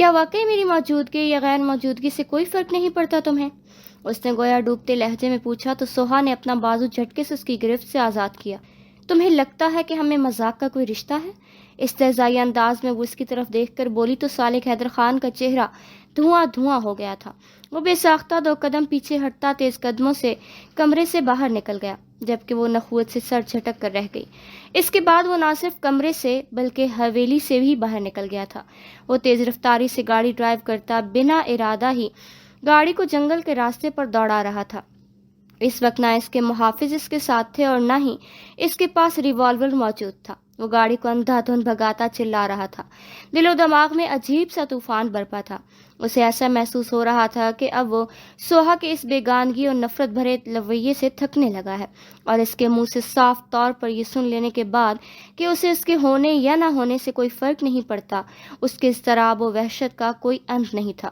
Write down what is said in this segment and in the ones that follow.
کیا واقعی میری موجودگی یا غیر موجودگی سے کوئی فرق نہیں پڑتا تمہیں؟ اس نے گویا ڈوبتے لہجے میں پوچھا تو سوہا نے اپنا بازو جھٹکے سے اس کی گرفت سے آزاد کیا۔ تمہیں لگتا ہے کہ ہمیں مذاق کا کوئی رشتہ ہے؟ استہزائی انداز میں وہ اس کی طرف دیکھ کر بولی تو سالک حیدر خان کا چہرہ دھواں دھواں ہو گیا تھا۔ وہ بے ساختہ 2 قدم پیچھے ہٹتا تیز قدموں سے کمرے سے باہر نکل گیا، جبکہ وہ نخوت سے سر جھٹک کر رہ گئی۔ اس کے بعد وہ نہ صرف کمرے سے بلکہ حویلی سے بھی باہر نکل گیا تھا۔ وہ تیز رفتاری سے گاڑی ڈرائیو کرتا بنا ارادہ ہی گاڑی کو جنگل کے راستے پر دوڑا رہا تھا۔ اس وقت نہ اس کے محافظ اس کے ساتھ تھے اور نہ ہی اس کے پاس ریوالور موجود تھا۔ وہ گاڑی کو اندھا دھند بھگاتا چلا رہا تھا۔ دل و دماغ میں عجیب سا طوفان برپا تھا۔ اسے ایسا محسوس ہو رہا تھا کہ اب وہ سوہا کے اس بیگانگی اور نفرت بھرے رویے سے تھکنے لگا ہے، اور اس کے منہ سے صاف طور پر یہ سن لینے کے بعد کہ اسے اس کے ہونے یا نہ ہونے سے کوئی فرق نہیں پڑتا، اس کے اضطراب و وحشت کا کوئی انت نہیں تھا۔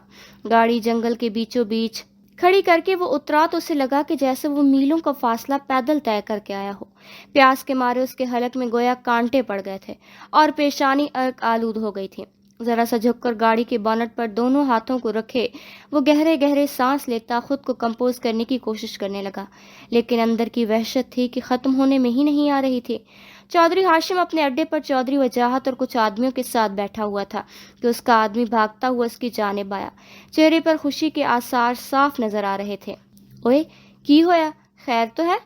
گاڑی جنگل کے بیچوں بیچ کھڑی کر کے وہ اترا تو اسے لگا کہ جیسے وہ میلوں کا فاصلہ پیدل طے کر کے آیا ہو۔ پیاس کے مارے اس کے حلق میں گویا کانٹے پڑ گئے تھے اور پیشانی عرق آلود ہو گئی تھی۔ ذرا سا جھک کر گاڑی کے بونٹ پر دونوں ہاتھوں کو رکھے وہ گہرے گہرے سانس لیتا خود کو کمپوز کرنے کی کوشش کرنے لگا، لیکن اندر کی وحشت تھی کہ ختم ہونے میں ہی نہیں آ رہی تھی۔ چودھری ہاشم اپنے اڈے پر چودھری وجاہت اور کچھ آدمیوں کے ساتھ بیٹھا ہوا تھا کہ اس کا آدمی بھاگتا ہوا اس کی جانب آیا۔ چہرے پر خوشی کے آثار صاف نظر آ رہے تھے۔ اوئے کی ہویا، خیر تو ہے؟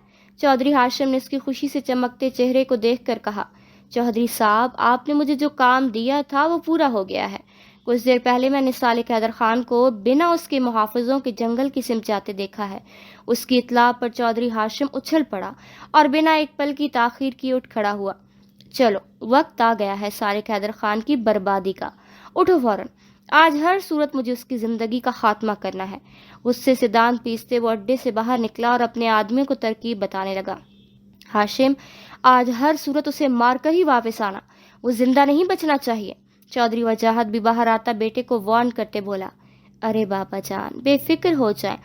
چودھری ہاشم نے اس کی خوشی سے چمکتے چہرے کو دیکھ کر کہا۔ چودھری صاحب، آپ نے مجھے جو کام دیا تھا وہ پورا ہو گیا ہے۔ کچھ دیر پہلے میں نے سالک حیدر خان کو بنا اس کے محافظوں کے جنگل کی سمت جاتے دیکھا ہے۔ اس کی اطلاع پر چودھری ہاشم اچھل پڑا اور بنا ایک پل کی تاخیر کی اٹھ کھڑا ہوا۔ چلو، وقت آ گیا ہے سالک حیدر خان کی بربادی کا۔ اٹھو فوراً، آج ہر صورت مجھے اس کی زندگی کا خاتمہ کرنا ہے۔ غصے سے دانت پیستے وہ اڈے سے باہر نکلا اور اپنے آدمیوں کو ترکیب بتانے لگا۔ ہاشم، آج ہر صورت اسے مار کر ہی واپس آنا، وہ زندہ نہیں بچنا چاہیے۔ چودھری وجاہت بھی باہر آتا بیٹے کو وارن کرتے بولا۔ ارے بابا جان، بے فکر ہو جائیں،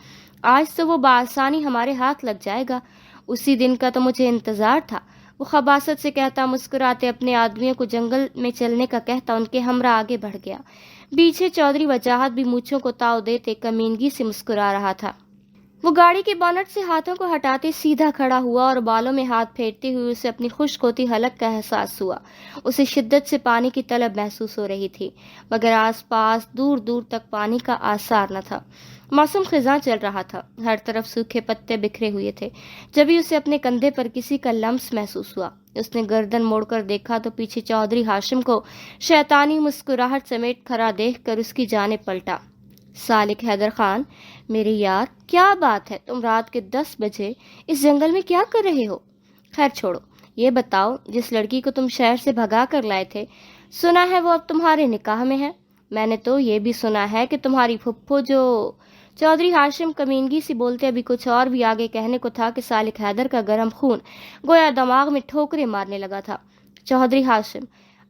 آج تو وہ بآسانی ہمارے ہاتھ لگ جائے گا، اسی دن کا تو مجھے انتظار تھا، وہ خباثت سے کہتا مسکراتے اپنے آدمیوں کو جنگل میں چلنے کا کہتا ان کے ہمراہ آگے بڑھ گیا۔ پیچھے چودھری وجاہت بھی مونچھوں کو تاؤ دیتے کمینگی سے مسکرا رہا تھا۔ وہ گاڑی کے بونٹ سے ہاتھوں کو ہٹاتے سیدھا کھڑا ہوا اور بالوں میں ہاتھ پھیرتے ہوئے اسے اپنی خشک ہوتی حلق کا احساس ہوا۔ اسے شدت سے پانی کی طلب محسوس ہو رہی تھی، مگر آس پاس دور دور تک پانی کا آثار نہ تھا۔ موسم خزاں چل رہا تھا، ہر طرف سوکھے پتے بکھرے ہوئے تھے۔ جبھی اسے اپنے کندھے پر کسی کا لمس محسوس ہوا، اس نے گردن موڑ کر دیکھا تو پیچھے چودھری ہاشم کو شیطانی مسکراہٹ سمیت کھڑا دیکھ کر اس کی جانب پلٹا۔ سالک حیدر خان، میرے یار، کیا بات ہے، تم رات کے 10 بجے اس جنگل میں کیا کر رہے ہو؟ خیر چھوڑو، یہ بتاؤ، جس لڑکی کو تم شہر سے بھگا کر لائے تھے، سنا ہے وہ اب تمہارے نکاح میں ہے؟ میں نے تو یہ بھی سنا ہے کہ تمہاری پھپھو جو… چودھری ہاشم کمینگی سے بولتے ابھی کچھ اور بھی آگے کہنے کو تھا کہ سالک حیدر کا گرم خون گویا دماغ میں ٹھوکریں مارنے لگا تھا۔ چودھری ہاشم،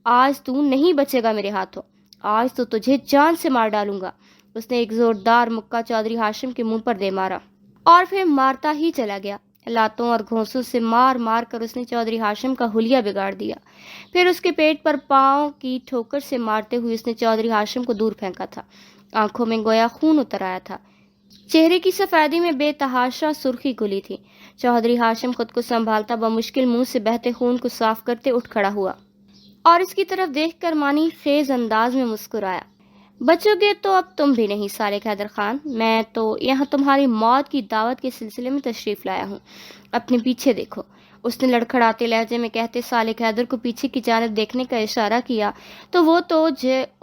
آج تو نہیں بچے گا میرے ہاتھوں، آج تو تجھے جان سے مار ڈالوں گا۔ اس نے ایک زوردار مکہ چودھری ہاشم کے منہ پر دے مارا اور پھر مارتا ہی چلا گیا۔ لاتوں اور گھونسوں سے مار مار کر اس نے چودھری ہاشم کا حلیہ بگاڑ دیا۔ پھر اس کے پیٹ پر پاؤں کی ٹھوکر سے مارتے ہوئے اس نے چودھری ہاشم کو دور پھینکا تھا۔ آنکھوں میں گویا خون اتر آیا تھا، چہرے کی سفیدی میں بے تحاشا سرخی گلی تھی۔ چودھری ہاشم خود کو سنبھالتا بمشکل منہ سے بہتے خون کو صاف کرتے اٹھ کھڑا ہوا اور اس کی طرف دیکھ کر معنی خیز انداز میں مسکرایا۔ بچو گے تو اب تم بھی نہیں سالک حیدر خان، میں تو یہاں تمہاری موت کی دعوت کے سلسلے میں تشریف لایا ہوں، اپنے پیچھے دیکھو۔ اس نے لڑکھڑاتے لہجے میں کہتے سالک حیدر کو پیچھے کی جانب دیکھنے کا اشارہ کیا تو وہ تو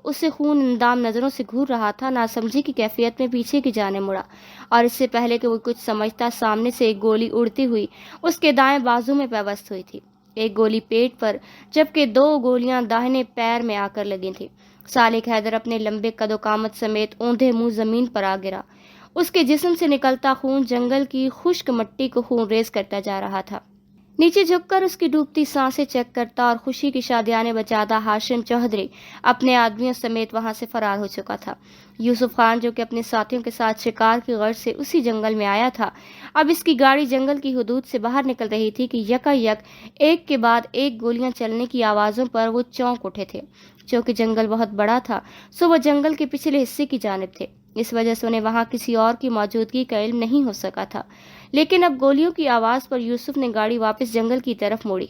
اسے خون اندام نظروں سے گھور رہا تھا، ناسمجھی کی کیفیت میں پیچھے کی جانب مڑا، اور اس سے پہلے کہ وہ کچھ سمجھتا سامنے سے ایک گولی اڑتی ہوئی اس کے دائیں بازو میں پیوست ہوئی تھی، ایک گولی پیٹ پر جبکہ 2 گولیاں داہنے پیر میں آ کر لگی تھیں۔ سالک حیدر اپنے لمبے قد و قامت سمیت اوندھے منہ زمین پر آ گرا۔ اس کے جسم سے نکلتا خون جنگل کی خشک مٹی کو خون ریز کرتا جا رہا تھا۔ نیچے جھک کر اس کی ڈوبتی سانسیں چیک کرتا اور خوشی کی شادیانے بجاتا ہاشم چودھری اپنے آدمیوں سمیت وہاں سے فرار ہو چکا تھا۔ یوسف خان جو کہ اپنے ساتھیوں کے ساتھ شکار کی غرض سے اسی جنگل میں آیا تھا، اب اس کی گاڑی جنگل کی حدود سے باہر نکل رہی تھی کہ یکا یک ایک کے بعد ایک گولیاں چلنے کی آوازوں پر وہ چونک اٹھے تھے۔ چونکہ جنگل بہت بڑا تھا سو وہ جنگل کے پچھلے حصے کی جانب تھے، اس وجہ سے انہیں وہاں کسی اور کی موجودگی کا علم نہیں ہو سکا تھا۔ لیکن اب گولیوں کی آواز پر یوسف نے گاڑی واپس جنگل کی طرف موڑی،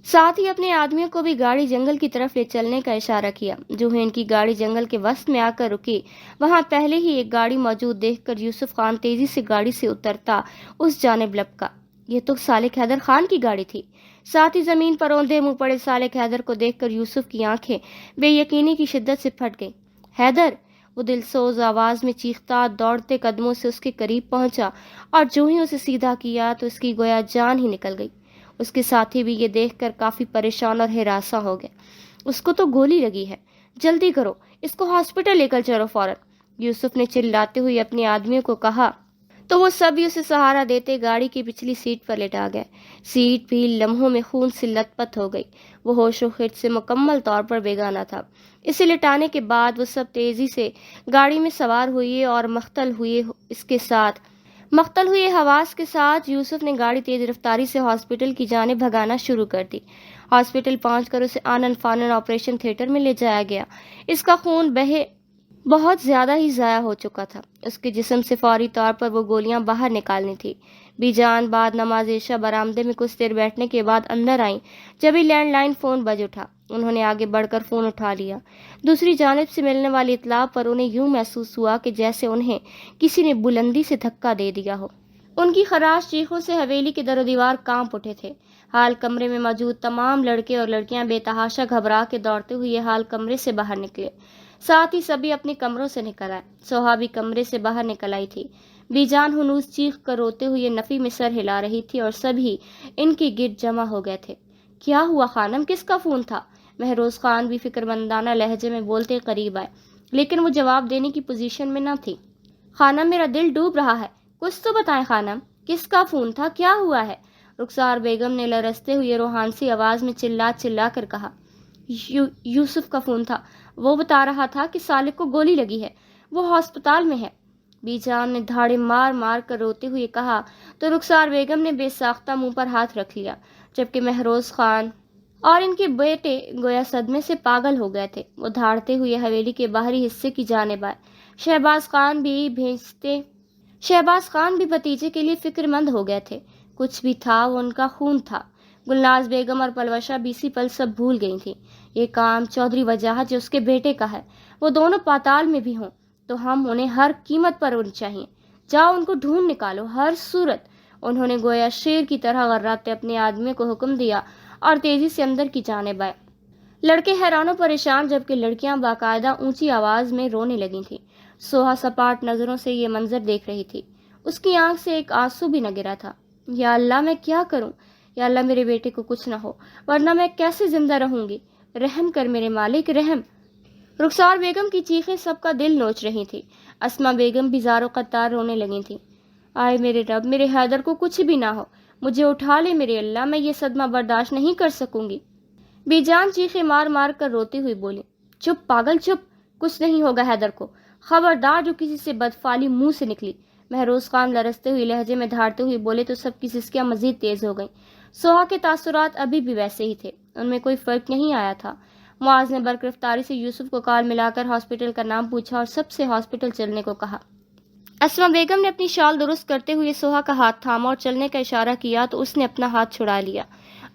ساتھ ہی اپنے آدمیوں کو بھی گاڑی جنگل کی طرف لے چلنے کا اشارہ کیا۔ جو ہی ان کی گاڑی جنگل کے وسط میں آ کر رکی، وہاں پہلے ہی ایک گاڑی موجود دیکھ کر یوسف خان تیزی سے گاڑی سے اترتا اس جانب لپکا۔ یہ تو صالح حیدر خان کی گاڑی تھی۔ ساتھ ہی زمین پر اوندھے منہ پڑے صالح حیدر کو دیکھ کر یوسف کی آنکھیں بے یقینی کی شدت سے پھٹ گئیں۔ حیدر! وہ دلسوز آواز میں چیختا دوڑتے قدموں سے اس کے قریب پہنچا اور جو ہی اسے سیدھا کیا تو اس کی گویا جان ہی نکل گئی۔ اس کے ساتھی بھی یہ دیکھ کر کافی پریشان اور ہراساں ہو گئے۔ اس کو تو گولی لگی ہے، جلدی کرو، اس کو ہاسپٹل لے کر چلو فوراً، یوسف نے چلاتے ہوئے اپنے آدمیوں کو کہا تو وہ سبھی اسے سہارا دیتے گاڑی کی پچھلی سیٹ پر لٹا گئے۔ سیٹ بھی لمحوں میں خون سے لت پت ہو گئی۔ وہ ہوش و خرد سے مکمل طور پر بیگانہ تھا۔ اسے لٹانے کے بعد وہ سب تیزی سے گاڑی میں سوار ہوئے اور مختل ہوئے حواس کے ساتھ یوسف نے گاڑی تیز رفتاری سے ہاسپٹل کی جانب بھگانا شروع کر دی۔ ہاسپٹل پہنچ کر اسے آنن فانن آپریشن تھیٹر میں لے جایا گیا۔ اس کا خون بہت زیادہ ہی ضائع ہو چکا تھا۔ اس کے جسم سے فوری طور پر وہ گولیاں باہر نکالنی تھی۔ بی جان بعد نماز عشاء برآمدے میں کچھ دیر بیٹھنے کے بعد اندر آئیں، جبھی لینڈ لائن فون بج اٹھا۔ انہوں نے آگے بڑھ کر فون اٹھا لیا۔ دوسری جانب سے ملنے والی اطلاع پر انہیں یوں محسوس ہوا کہ جیسے انہیں کسی نے بلندی سے دھکا دے دیا ہو۔ ان کی خراش چیخوں سے حویلی کے در و دیوار کانپ اٹھے تھے۔ حال کمرے میں موجود تمام لڑکے اور لڑکیاں بے تحاشا گھبرا کے دوڑتے ہوئے حال کمرے سے باہر نکلے۔ ساتھ ہی سبھی اپنے کمروں سے نکل آئے۔ سوہا بھی کمرے سے باہر نکل آئی تھی۔ بی جان ہنوز چیخ کر روتے ہوئے نفی میں سر ہلا رہی تھی اور سبھی ان کے گرد جمع ہو گئے تھے۔ کیا ہوا خانم، کس کا فون تھا؟ مہروز خان بھی فکرمندانہ لہجے میں بولتے قریب آئے، لیکن وہ جواب دینے کی پوزیشن میں نہ تھی۔ خانم، میرا دل ڈوب رہا ہے، کچھ تو بتائیں خانم، کس کا فون تھا، کیا ہوا ہے؟ رخسار بیگم نے لرزتے ہوئے روحانسی آواز میں چلا کر کہا۔ یوسف کا فون تھا، وہ بتا رہا تھا کہ صالح کو گولی لگی ہے، وہ ہسپتال میں ہے، بی جان نے دھاڑے مار مار کر روتے ہوئے کہا تو رخسار بیگم نے بے ساختہ منہ پر ہاتھ رکھ لیا، جبکہ مہروز خان اور ان کے بیٹے گویا صدمے سے پاگل ہو گئے تھے۔ وہ دھاڑتے ہوئے حویلی کے باہری حصے کی جانب آئے۔ شہباز خان بھی بھتیجے کے لیے فکر مند ہو گئے تھے۔ کچھ بھی تھا، وہ ان کا خون تھا۔ گلناز بیگم اور پلوشہ بیسی پل سب بھول گئی تھی۔ یہ کام چودھری وجاہت جو اس کے بیٹے کا ہے، وہ دونوں پاتال میں بھی ہوں تو ہم انہیں ہر قیمت پر ان چاہیے۔ جاؤ ان کو ڈھونڈ نکالو ہر صورت۔ انہوں نے گویا شیر کی طرح غراتے اپنے آدمی کو حکم دیا اور تیزی سے اندر کی جانب آئے۔ لڑکے حیران و پریشان، جبکہ لڑکیاں باقاعدہ اونچی آواز میں رونے لگی تھیں۔ سوہا سپاٹ نظروں سے یہ منظر دیکھ رہی تھی۔ اس کی آنکھ سے ایک آنسو بھی نہ گرا تھا۔ یا اللہ، میں کیا کروں؟ یا اللہ میرے بیٹے کو کچھ نہ ہو، ورنہ میں کیسے زندہ رہوں گی؟ رحم کر میرے مالک، رحم۔ رخسار بیگم کی چیخیں سب کا دل نوچ رہی تھی۔ اسما بیگم بھی زار و قطار رونے لگی تھیں۔ آئے میرے رب، میرے حیدر کو کچھ بھی نہ ہو، مجھے اٹھا لے میرے اللہ، میں یہ صدمہ برداشت نہیں کر سکوں گی۔ بی جان چیخیں مار مار کر روتی ہوئی بولی، چپ پاگل چپ، کچھ نہیں ہوگا حیدر کو، خبردار جو کسی سے بدفعلی منہ سے نکلی۔ مہروز خان لرزتے ہوئے لہجے میں دھاڑتے ہوئے بولے تو سب کی سسکیاں مزید تیز ہو گئیں۔ سوہا کے تاثرات ابھی بھی ویسے ہی تھے، ان میں کوئی فرق نہیں آیا تھا۔ معاذ نے برق رفتاری سے یوسف کو کال ملا کر ہاسپٹل کا نام پوچھا اور سب سے ہاسپٹل چلنے کو کہا۔ اسما بیگم نے اپنی شال درست کرتے ہوئے سوہا کا ہاتھ تھاما اور چلنے کا اشارہ کیا تو اس نے اپنا ہاتھ چھڑا لیا۔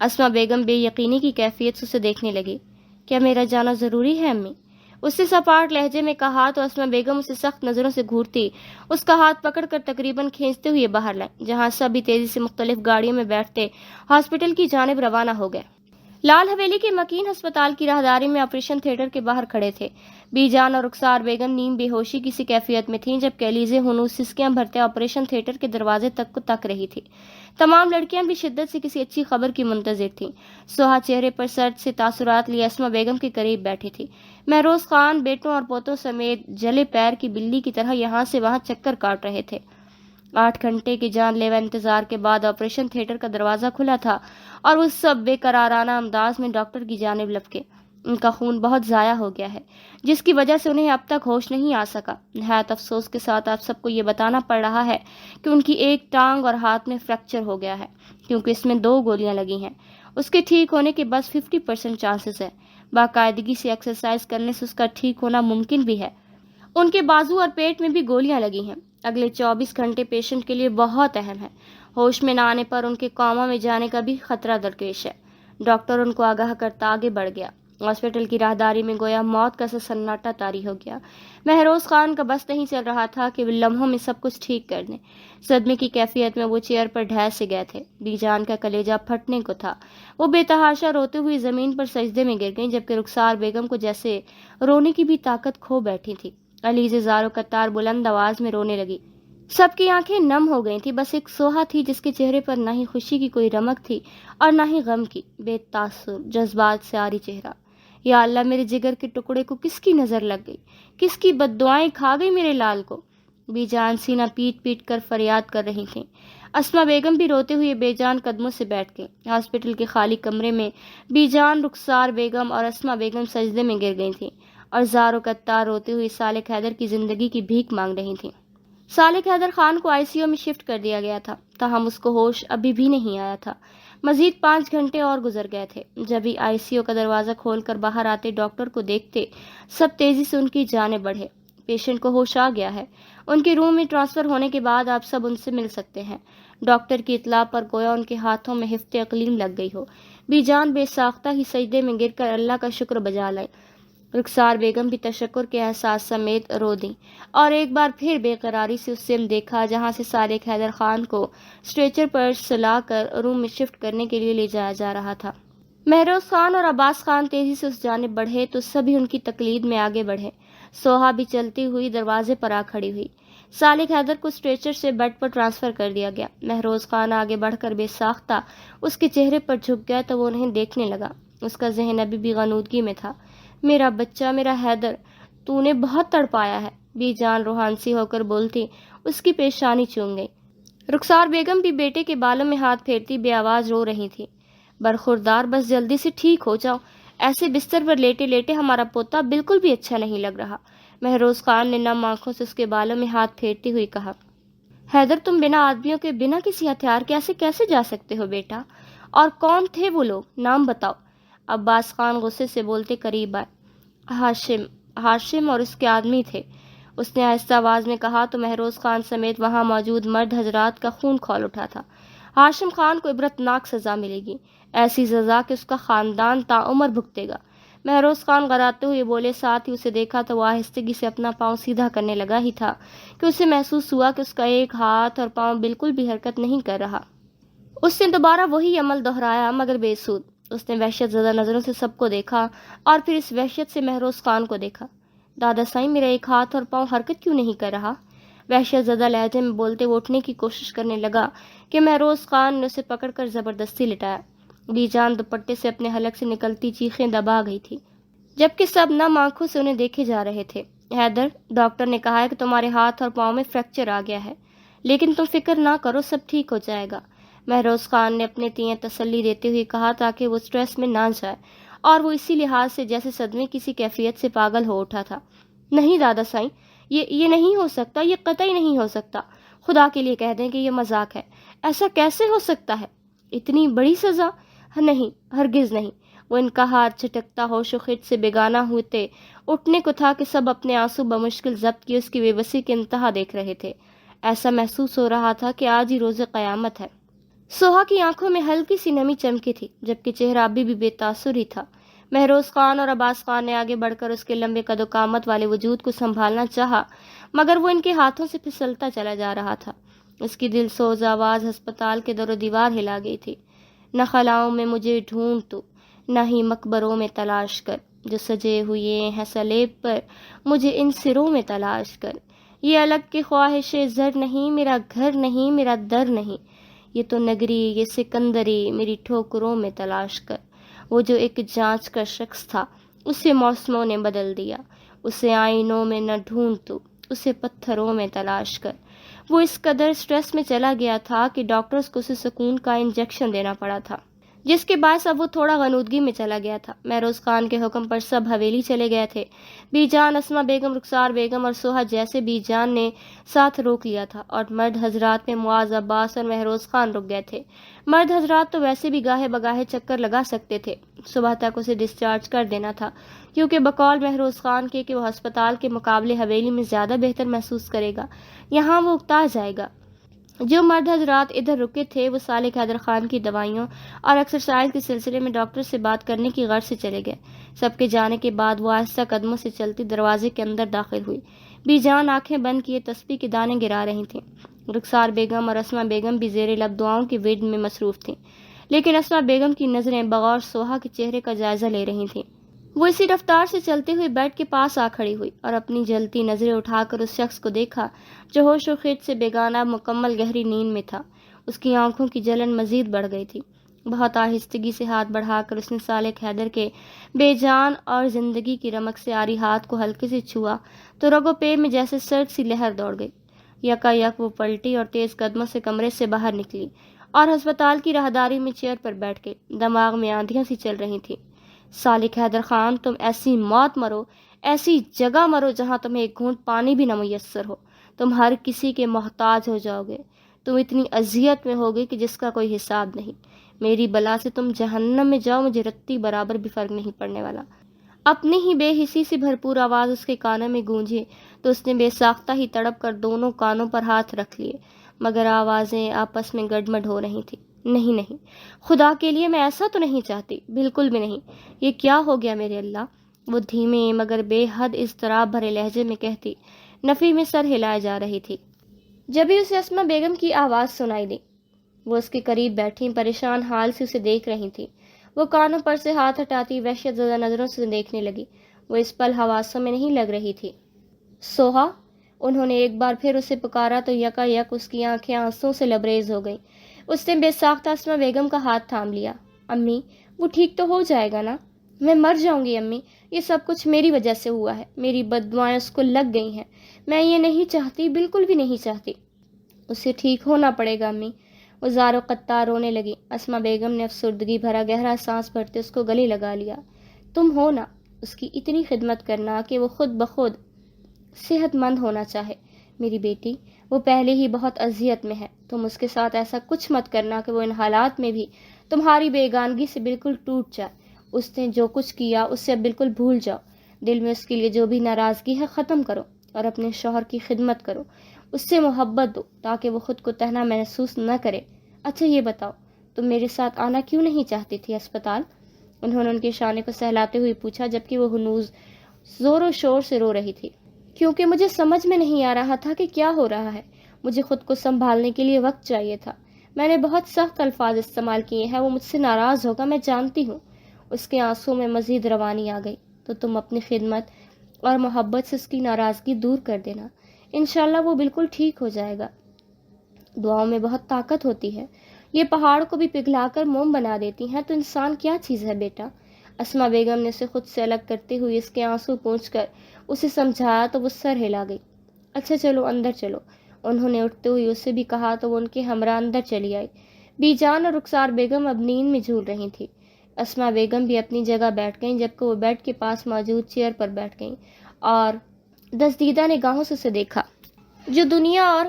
اسما بیگم بے یقینی کی کیفیت سے اسے دیکھنے لگی۔ کیا میرا جانا ضروری ہے امی؟ اس نے سپاٹ لہجے میں کہا تو اسما بیگم اسے سخت نظروں سے گھورتی اس کا ہاتھ پکڑ کر تقریباً کھینچتے ہوئے باہر لائیں، جہاں سبھی تیزی سے مختلف گاڑیوں میں بیٹھتے ہاسپٹل کی جانب روانہ ہو گئے۔ لال حویلی کے مکین ہسپتال کی راہداری میں آپریشن تھیٹر کے باہر کھڑے تھے۔ بی جان اور رخسار بیگم نیم بے ہوشی کی سی کیفیت میں تھیں، جبکہ علیزے ہنوز سسکیاں بھرتے آپریشن تھیٹر کے دروازے تک کو تک رہی تھی۔ تمام لڑکیاں بھی شدت سے کسی اچھی خبر کی منتظر تھیں۔ سوہا چہرے پر سرد سے تاثرات لیے اسما بیگم کے قریب بیٹھی تھی۔ مہروز خان بیٹوں اور پوتوں سمیت جلے پیر کی بلی کی طرح یہاں سے وہاں چکر کاٹ رہے تھے۔ 8 گھنٹے کی جان لیوا انتظار کے بعد آپریشن تھیٹر کا دروازہ کھلا تھا اور وہ سب بے قرارانہ انداز میں ڈاکٹر کی جانب لپکے۔ ان کا خون بہت ضائع ہو گیا ہے، جس کی وجہ سے انہیں اب تک ہوش نہیں آ سکا۔ نہایت افسوس کے ساتھ آپ سب کو یہ بتانا پڑ رہا ہے کہ ان کی ایک ٹانگ اور ہاتھ میں فریکچر ہو گیا ہے، کیونکہ اس میں 2 گولیاں لگی ہیں۔ اس کے ٹھیک ہونے کے بس 50% چانسز ہے۔ باقاعدگی سے ایکسرسائز کرنے سے اس کا ٹھیک ہونا ممکن بھی ہے۔ ان کے بازو اور پیٹ میں بھی گولیاں لگی ہیں۔ اگلے 24 گھنٹے پیشنٹ کے لیے بہت اہم ہے۔ ہوش میں نہ آنے پر ان کے کوما میں جانے کا بھی خطرہ درپیش ہے۔ ڈاکٹر ان کو آگاہ کرتا آگے بڑھ گیا۔ ہاسپٹل کی راہداری میں گویا موت کا سا سناٹا طاری ہو گیا۔ مہروز خان کا بس نہیں چل رہا تھا کہ وہ لمحوں میں سب کچھ ٹھیک کر دیں۔ صدمے کی کیفیت میں وہ چیئر پر ڈھہ سے گئے تھے۔ بی جان کا کلیجہ پھٹنے کو تھا۔ وہ بے تحاشا روتے ہوئی زمین پر سجدے میں گر گئیں، جبکہ رخسار بیگم کو جیسے رونے کی بھی طاقت کھو بیٹھی تھی۔ علیز زارو قطار بلند آواز میں رونے لگی۔ سب کی آنکھیں نم ہو گئی تھی۔ بس ایک سوہا تھی جس کے چہرے پر نہ ہی خوشی کی کوئی رمق تھی اور نہ ہی غم کی، بے تاثر جذبات سے عاری چہرہ۔ یا اللہ، میرے جگر کے ٹکڑے کو کس کی نظر لگ گئی، کس کی بد دعائیں کھا گئی میرے لال کو۔ بی جان سینہ پیٹ پیٹ کر فریاد کر رہی تھیں۔ اسما بیگم بھی روتے ہوئے بے جان قدموں سے بیٹھ گئی۔ ہاسپٹل کے خالی کمرے میں بی جان، رخسار بیگم اور اسما بیگم سجدے میں گر گئی تھیں اور زارو قطار روتے ہوئے صالح حیدر کی زندگی کی بھیک مانگ رہی تھیں۔ صالح حیدر خان کو ICU میں شفٹ کر دیا گیا تھا، تاہم اس کو ہوش ابھی بھی نہیں آیا تھا۔ مزید 5 گھنٹے اور گزر گئے تھے۔ جب ہی ICU کا دروازہ کھول کر باہر آتے ڈاکٹر کو دیکھتے، سب تیزی سے ان کی جانب بڑھے۔ پیشنٹ کو ہوش آ گیا ہے، ان کے روم میں ٹرانسفر ہونے کے بعد آپ سب ان سے مل سکتے ہیں۔ ڈاکٹر کی اطلاع پر گویا ان کے ہاتھوں میں ہفت اقلیم لگ گئی ہو۔ بی جان بے ساختہ ہی سجدے میں گر کر اللہ کا شکر بجا لائے۔ رخسار بیگم بھی تشکر کے احساس سمیت رو دیں اور ایک بار پھر بے قراری سے اس سم دیکھا جہاں سے صالح حیدر خان کو اسٹریچر پر سلا کر روم میں شفٹ کرنے کے لیے لے جایا جا رہا تھا۔ مہروز خان اور عباس خان تیزی سے اس جانب بڑھے تو سبھی ان کی تقلید میں آگے بڑھے۔ سوہا بھی چلتی ہوئی دروازے پر آ کھڑی ہوئی۔ صالح حیدر کو اسٹریچر سے بیڈ پر ٹرانسفر کر دیا گیا۔ مہروز خان آگے بڑھ کر بے ساختہ اس کے چہرے پر جھک گیا تو وہ انہیں دیکھنے لگا۔ اس کا ذہن ابھی بھی غنودگی میں تھا۔ میرا بچہ، میرا حیدر، تو نے بہت تڑپایا ہے، بی جان روحانسی ہو کر بولتی، اس کی پیشانی چوم گئی۔ رخسار بیگم بھی بیٹے کے بالوں میں ہاتھ پھیرتی بے آواز رو رہی تھی۔ برخوردار، بس جلدی سے ٹھیک ہو جاؤ، ایسے بستر پر لیٹے لیٹے ہمارا پوتا بالکل بھی اچھا نہیں لگ رہا۔ مہروز خان نے نم آنکھوں سے اس کے بالوں میں ہاتھ پھیرتی ہوئی کہا۔ حیدر، تم بنا آدمیوں کے، بنا کسی ہتھیار کے ایسے کیسے جا سکتے ہو بیٹا؟ اور کون تھے وہ لوگ؟ نام بتاؤ۔ عباس خان غصے سے بولتے قریب آئے۔ ہاشم اور اس کے آدمی تھے، اس نے آہستہ آواز میں کہا تو مہروز خان سمیت وہاں موجود مرد حضرات کا خون کھول اٹھا تھا۔ ہاشم خان کو عبرتناک سزا ملے گی، ایسی سزا کہ اس کا خاندان تا عمر بھگتے گا۔ مہروز خان غراتے ہوئے بولے، ساتھ ہی اسے دیکھا تو وہ آہستگی سے اپنا پاؤں سیدھا کرنے لگا ہی تھا کہ اسے محسوس ہوا کہ اس کا ایک ہاتھ اور پاؤں بالکل بھی حرکت نہیں کر رہا۔ اس نے دوبارہ وہی عمل دہرایا مگر بے سود۔ اس نے وحشت زدہ نظروں سے سب کو دیکھا اور پھر اس وحشت سے مہروز خان کو دیکھا۔ دادا سائیں، میرا ایک ہاتھ اور پاؤں حرکت کیوں نہیں کر رہا؟ وحشت زدہ لہجے میں بولتے وہ اٹھنے کی کوشش کرنے لگا کہ مہروز خان نے اسے پکڑ کر زبردستی لٹایا۔ بی جان دوپٹے سے اپنے حلق سے نکلتی چیخیں دبا گئی تھی، جبکہ سب نم آنکھوں سے انہیں دیکھے جا رہے تھے۔ حیدر، ڈاکٹر نے کہا ہے کہ تمہارے ہاتھ اور پاؤں میں فریکچر آ گیا ہے، لیکن تم فکر نہ کرو، سب ٹھیک ہو جائے گا۔ مہروز خان نے اپنے تئیں تسلی دیتے ہوئے کہا تاکہ وہ سٹریس میں نہ جائے، اور وہ اسی لحاظ سے جیسے صدمے کسی کیفیت سے پاگل ہو اٹھا تھا۔ نہیں دادا سائیں، یہ نہیں ہو سکتا، یہ قطعی نہیں ہو سکتا، خدا کے لیے کہہ دیں کہ یہ مذاق ہے، ایسا کیسے ہو سکتا ہے؟ اتنی بڑی سزا؟ نہیں، ہرگز نہیں۔ وہ ان کا ہاتھ چھٹکتا ہوش و خرد سے بیگانہ ہوتے اٹھنے کو تھا کہ سب اپنے آنسو بمشکل ضبط کی اس کی بے بسی کی انتہا دیکھ رہے تھے۔ ایسا محسوس ہو رہا تھا کہ آج ہی روز قیامت ہے۔ سوہا کی آنکھوں میں ہلکی سی نمی چمکی تھی، جبکہ چہرہ ابھی بھی بے تاثر ہی تھا۔ مہروز خان اور عباس خان نے آگے بڑھ کر اس کے لمبے قد و قامت والے وجود کو سنبھالنا چاہا، مگر وہ ان کے ہاتھوں سے پھسلتا چلا جا رہا تھا۔ اس کی دل سوز آواز ہسپتال کے در و دیوار ہلا گئی تھی۔ نہ خلاؤں میں مجھے ڈھونڈ تو، نہ ہی مقبروں میں تلاش کر، جو سجے ہوئے ہیں سلیب پر مجھے ان سروں میں تلاش کر۔ یہ الگ کی خواہش زر نہیں، میرا گھر نہیں، میرا در نہیں، یہ تو نگری، یہ سکندری، میری ٹھوکروں میں تلاش کر۔ وہ جو ایک جانچ کا شخص تھا، اسے موسموں نے بدل دیا، اسے آئینوں میں نہ ڈھونڈ تو، اسے پتھروں میں تلاش کر۔ وہ اس قدر سٹریس میں چلا گیا تھا کہ ڈاکٹرز کو اسے سکون کا انجیکشن دینا پڑا تھا، جس کے باعث اب وہ تھوڑا غنودگی میں چلا گیا تھا۔ مہروز خان کے حکم پر سب حویلی چلے گئے تھے۔ بی جان، اسما بیگم، رخسار بیگم اور سوہا جیسے بی جان نے ساتھ روک لیا تھا، اور مرد حضرات میں معاذ عباس اور مہروز خان رک گئے تھے۔ مرد حضرات تو ویسے بھی گاہے بگاہے چکر لگا سکتے تھے، صبح تک اسے ڈسچارج کر دینا تھا، کیونکہ بقول مہروز خان کے کہ وہ ہسپتال کے مقابلے حویلی میں زیادہ بہتر محسوس کرے گا، یہاں وہ اکتا جائے گا۔ جو مرد حضرات ادھر رکے تھے وہ سالک حیدر خان کی دوائیوں اور ایکسرسائز کے سلسلے میں ڈاکٹر سے بات کرنے کی غرض سے چلے گئے۔ سب کے جانے کے بعد وہ آہستہ قدموں سے چلتی دروازے کے اندر داخل ہوئی۔ بی جان آنکھیں بند کیے تسبیح کے دانے گرا رہی تھیں۔ رخسار بیگم اور اسما بیگم بھی زیر لب دعاؤں کی ورد میں مصروف تھیں، لیکن اسما بیگم کی نظریں بغور سوہا کے چہرے کا جائزہ لے رہی تھیں۔ وہ اسی رفتار سے چلتے ہوئے بیڈ کے پاس آ کھڑی ہوئی اور اپنی جلتی نظریں اٹھا کر اس شخص کو دیکھا جو ہوش و خیت سے بیگانہ مکمل گہری نیند میں تھا۔ اس کی آنکھوں کی جلن مزید بڑھ گئی تھی۔ بہت آہستگی سے ہاتھ بڑھا کر اس نے سالک حیدر کے بے جان اور زندگی کی رمق سے آری ہاتھ کو ہلکے سے چھوا تو رگو پے میں جیسے سرد سی لہر دوڑ گئی۔ یکا یک وہ پلٹی اور تیز قدموں سے کمرے سے باہر نکلی اور ہسپتال کی راہداری میں چیئر پر بیٹھ گئی۔ دماغ میں آندھیاں سی چل رہی تھیں۔ سالک حیدر خان، تم ایسی موت مرو، ایسی جگہ مرو جہاں تمہیں ایک گھونٹ پانی بھی نہ میسر ہو۔ تم ہر کسی کے محتاج ہو جاؤ گے۔ تم اتنی اذیت میں ہوگے کہ جس کا کوئی حساب نہیں۔ میری بلا سے تم جہنم میں جاؤ، مجھے رتی برابر بھی فرق نہیں پڑنے والا۔ اپنی ہی بے حسی سے بھرپور آواز اس کے کانوں میں گونجی تو اس نے بے ساختہ ہی تڑپ کر دونوں کانوں پر ہاتھ رکھ لیے، مگر آوازیں آپس میں گڈمڈ ہو رہی تھیں۔ نہیں نہیں، خدا کے لیے میں ایسا تو نہیں چاہتی، بالکل بھی نہیں۔ یہ کیا ہو گیا میرے اللہ؟ وہ دھیمے مگر بے حد اضطراب بھرے لہجے میں کہتی، نفی میں سر ہلائے جا رہی تھی۔ جبھی اسے اسما بیگم کی آواز سنائی دی۔ وہ اس کے قریب بیٹھی پریشان حال سے اسے دیکھ رہی تھی۔ وہ کانوں پر سے ہاتھ ہٹاتی وحشت زدہ نظروں سے دیکھنے لگی۔ وہ اس پل حواسوں میں نہیں لگ رہی تھی۔ سوہا، انہوں نے ایک بار پھر اسے پکارا تو یکا یک اس کی آنکھیں آنسوں سے لبریز ہو گئیں۔ اس نے بے ساختہ اسما بیگم کا ہاتھ تھام لیا۔ امی، وہ ٹھیک تو ہو جائے گا نا؟ میں مر جاؤں گی امی، یہ سب کچھ میری وجہ سے ہوا ہے، میری بد دعائیں اس کو لگ گئی ہیں، میں یہ نہیں چاہتی، بالکل بھی نہیں چاہتی۔ اسے ٹھیک ہونا پڑے گا امی۔ وہ زار و قطار رونے لگی۔ اسما بیگم نے افسردگی بھرا گہرا سانس بھرتے اس کو گلے لگا لیا۔ تم ہو نا، اس کی اتنی خدمت کرنا کہ وہ خود بخود صحت مند ہونا چاہے۔ میری بیٹی، وہ پہلے ہی بہت اذیت میں ہے، تم اس کے ساتھ ایسا کچھ مت کرنا کہ وہ ان حالات میں بھی تمہاری بیگانگی سے بالکل ٹوٹ جائے۔ اس نے جو کچھ کیا اس سے اب بالکل بھول جاؤ۔ دل میں اس کے لیے جو بھی ناراضگی ہے ختم کرو اور اپنے شوہر کی خدمت کرو، اس سے محبت دو تاکہ وہ خود کو تنہا محسوس نہ کرے۔ اچھا یہ بتاؤ، تم میرے ساتھ آنا کیوں نہیں چاہتی تھی ہسپتال؟ انہوں نے ان کے شانے کو سہلاتے ہوئے پوچھا، جبکہ وہ ہنوز زور و شور سے رو رہی تھی۔ کیونکہ مجھے سمجھ میں نہیں آ رہا تھا کہ کیا ہو رہا ہے۔ مجھے خود کو سنبھالنے کے لیے وقت چاہیے تھا۔ میں نے بہت سخت الفاظ استعمال کیے ہیں، وہ مجھ سے ناراض ہوگا، میں جانتی ہوں۔ اس کے آنسوں میں مزید روانی آ گئی۔ تو تم اپنی خدمت اور محبت سے اس کی ناراضگی دور کر دینا، انشاءاللہ وہ بالکل ٹھیک ہو جائے گا۔ دعاؤں میں بہت طاقت ہوتی ہے، یہ پہاڑ کو بھی پگھلا کر موم بنا دیتی ہیں، تو انسان کیا چیز ہے بیٹا؟ اسما بیگم نے اسے خود سے الگ کرتے ہوئے اس کے آنسو پونچھ کر اسے سمجھایا تو وہ سر ہلا گئی۔ اچھا چلو اندر چلو، انہوں نے اٹھتے ہوئے اسے بھی کہا تو وہ ان کے ہمراہ اندر چلی آئی۔ بی جان اور رخسار بیگم اب نیند میں جھول رہی تھی۔ اسما بیگم بھی اپنی جگہ بیٹھ گئیں، جبکہ وہ بیڈ کے پاس موجود چیئر پر بیٹھ گئیں اور دزدیدہ نگاہوں سے اسے دیکھا جو دنیا اور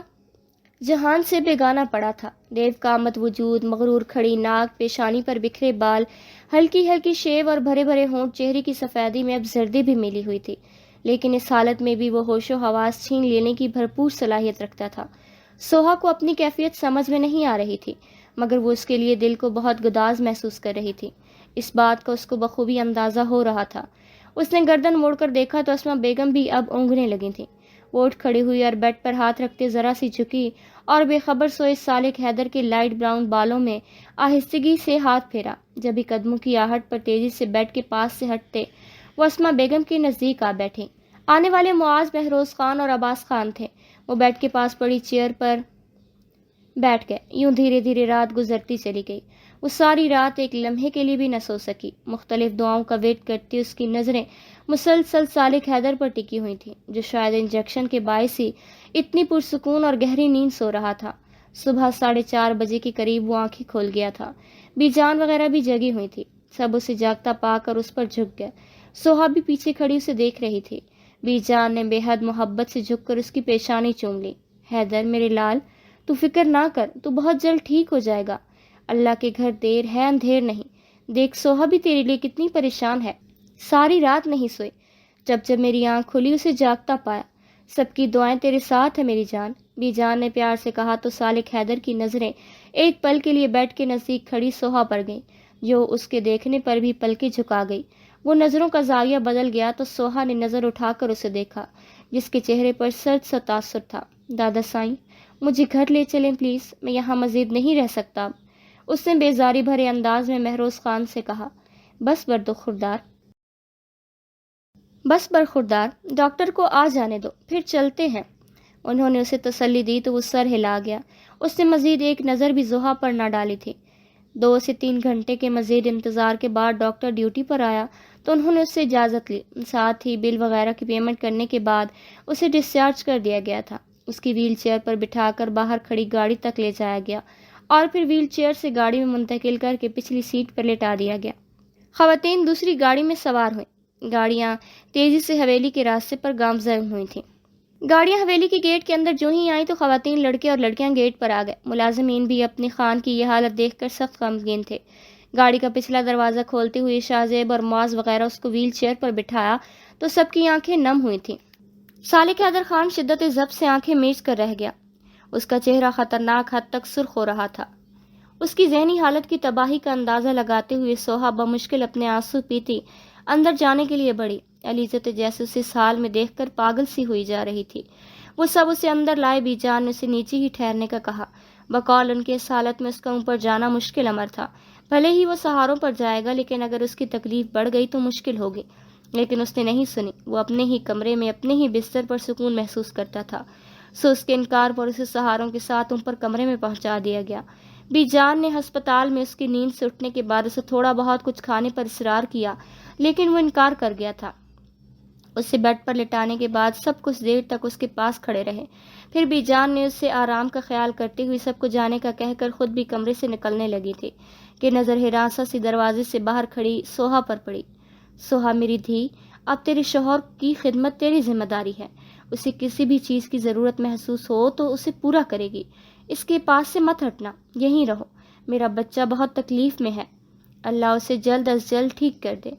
جہان سے بیگانہ پڑا تھا۔ دیو کا آمد وجود، مغرور کھڑی ناک، پیشانی پر بکھرے بال، ہلکی ہلکی شیو اور بھرے بھرے ہونٹ، چہرے کی سفیدی میں اب زردی بھی ملی ہوئی تھی، لیکن اس حالت میں بھی وہ ہوش و حواس چھین لینے کی بھرپور صلاحیت رکھتا تھا۔ سوہا کو اپنی کیفیت سمجھ میں نہیں آ رہی تھی، مگر وہ اس کے لیے دل کو بہت گداز محسوس کر رہی تھی۔ اس بات کا اس کو بخوبی اندازہ ہو رہا تھا۔ اس نے گردن موڑ کر دیکھا تو اسما بیگم بھی اب اونگنے لگی تھیں۔ وہ اٹھ کھڑی ہوئی اور بیڈ پر ہاتھ رکھتے ذرا سی جھکی اور بے خبر سوئے سالک حیدر کے لائٹ براؤن بالوں میں آہستگی سے ہاتھ پھیرا۔ جبھی قدموں کی آہٹ پر تیزی سے بیڈ کے پاس سے ہٹتے وہ اسما بیگم کے نزدیک آ بیٹھیں۔ آنے والے معاذ مہروز خان اور عباس خان تھے۔ وہ بیڈ کے پاس پڑی چیئر پر بیٹھ گئے۔ یوں دھیرے دھیرے رات گزرتی چلی گئی۔ وہ ساری رات ایک لمحے کے لیے بھی نہ سو سکی۔ مختلف دعاؤں کا ویٹ کرتی اس کی نظریں مسلسل صالح حیدر پر ٹکی ہوئی تھیں، جو شاید انجیکشن کے باعث ہی اتنی پرسکون اور گہری نیند سو رہا تھا۔ صبح 4:30 کے قریب وہ آنکھیں کھول گیا تھا۔ بی جان وغیرہ بھی جگی ہوئی تھی۔ سب اسے جاگتا پا کر اس پر جھک گئے۔ سوہا بھی پیچھے کھڑی اسے دیکھ رہی تھی۔ بی جان نے بے حد محبت سے جھک کر اس کی پیشانی چوم لی۔ حیدر میرے لال، تو فکر نہ کر، تو بہت جلد ٹھیک ہو جائے گا۔ اللہ کے گھر دیر ہے اندھیر نہیں۔ دیکھ سوہا بھی تیرے لیے کتنی پریشان ہے، ساری رات نہیں سوئی۔ جب میری آنکھ کھلی اسے جاگتا پایا۔ سب کی دعائیں تیرے ساتھ ہیں میری جان، بی جان نے پیار سے کہا تو صالح حیدر کی نظریں ایک پل کے لیے بیڈ کے نزدیک کھڑی سوہا پر گئیں، جو اس کے دیکھنے پر بھی پلکیں جھکا گئی۔ وہ نظروں کا زاویہ بدل گیا تو سوہا نے نظر اٹھا کر اسے دیکھا، جس کے چہرے پر سرد سا تاثر تھا۔ دادا سائیں، مجھے گھر لے چلیں پلیز، میں یہاں مزید نہیں رہ سکتا اب، اس نے بیزاری بھرے انداز میں مہروز خان سے کہا۔ بس برخوردار، ڈاکٹر کو آ جانے دو، پھر چلتے ہیں۔ انہوں نے اسے تسلی دی تو وہ سر ہلا گیا۔ اس نے مزید ایک نظر بھی زحا پر نہ ڈالی تھی۔ 2 سے 3 گھنٹے کے مزید انتظار کے بعد ڈاکٹر ڈیوٹی پر آیا تو انہوں نے اس سے اجازت لی، ساتھ ہی بل وغیرہ کی پیمنٹ کرنے کے بعد اسے ڈسچارج کر دیا گیا تھا۔ اس کی ویل چیئر پر بٹھا کر باہر کھڑی گاڑی تک لے جایا گیا اور پھر ویل چیئر سے گاڑی میں منتقل کر کے پچھلی سیٹ پر لٹا دیا گیا۔ خواتین دوسری گاڑی میں سوار ہوئیں۔ گاڑیاں تیزی سے حویلی کے راستے پر گامزن ہوئی تھیں۔ گاڑیاں حویلی کے گیٹ کے اندر جو ہی آئیں تو خواتین، لڑکے اور لڑکیاں گیٹ پر آ گئے۔ ملازمین بھی اپنی خان کی یہ حالت دیکھ کر سخت غمگین تھے۔ گاڑی کا پچھلا دروازہ کھولتے ہوئے شاہ زیب اور معاذ وغیرہ اس کو ویل چیئر پر بٹھایا تو سب کی آنکھیں نم ہوئی تھیں۔ صالح حیدر خان شدت ضبط سے آنکھیں میچ کر رہ گیا۔ اس کا چہرہ خطرناک حد تک سرخ ہو رہا تھا۔ اس کی ذہنی حالت کی تباہی کا اندازہ لگاتے ہوئے سوہا بمشکل اپنے آنسو پیتی اندر جانے کے لیے بڑھی۔ علیزت جیسے اسے اس حال میں دیکھ کر پاگل سی ہوئی جا رہی تھی۔ وہ سب اسے اندر لائے۔ بی جان نے اسے نیچے ہی ٹھہرنے کا کہا۔ بقول ان کے اس حالت میں اس کا اوپر جانا مشکل امر تھا۔ بھلے ہی وہ سہاروں پر جائے گا، لیکن اگر اس کی تکلیف بڑھ گئی تو مشکل ہوگی۔ لیکن اس نے نہیں سنی۔ وہ اپنے ہی کمرے میں اپنے ہی بستر پر سکون محسوس کرتا تھا، سو اس کے انکار پر اسے سہاروں کے ساتھ اوپر کمرے میں پہنچا دیا گیا۔ بی جان نے ہسپتال میں اس کی نیند سے اٹھنے کے بعد اسے تھوڑا بہت کچھ کھانے پر اصرار کیا، لیکن وہ انکار کر گیا تھا۔ اسے بیڈ پر لٹانے کے بعد سب کچھ دیر تک اس کے پاس کھڑے رہے۔ پھر بی جان نے اس سے آرام کا خیال کرتے ہوئے سب کو جانے کا کہہ کر خود بھی کمرے سے نکلنے لگی تھی کہ نظر ہراساں سی دروازے سے باہر کھڑی سوہا پر پڑی۔ سوہا میری دھی، اب تیرے شوہر کی خدمت تیری ذمہ داری ہے۔ اسے کسی بھی چیز کی ضرورت محسوس ہو تو اسے پورا کرے گی۔ اس کے پاس سے مت ہٹنا، یہیں رہو۔ میرا بچہ بہت تکلیف میں ہے، اللہ اسے جلد از جلد ٹھیک کر دے۔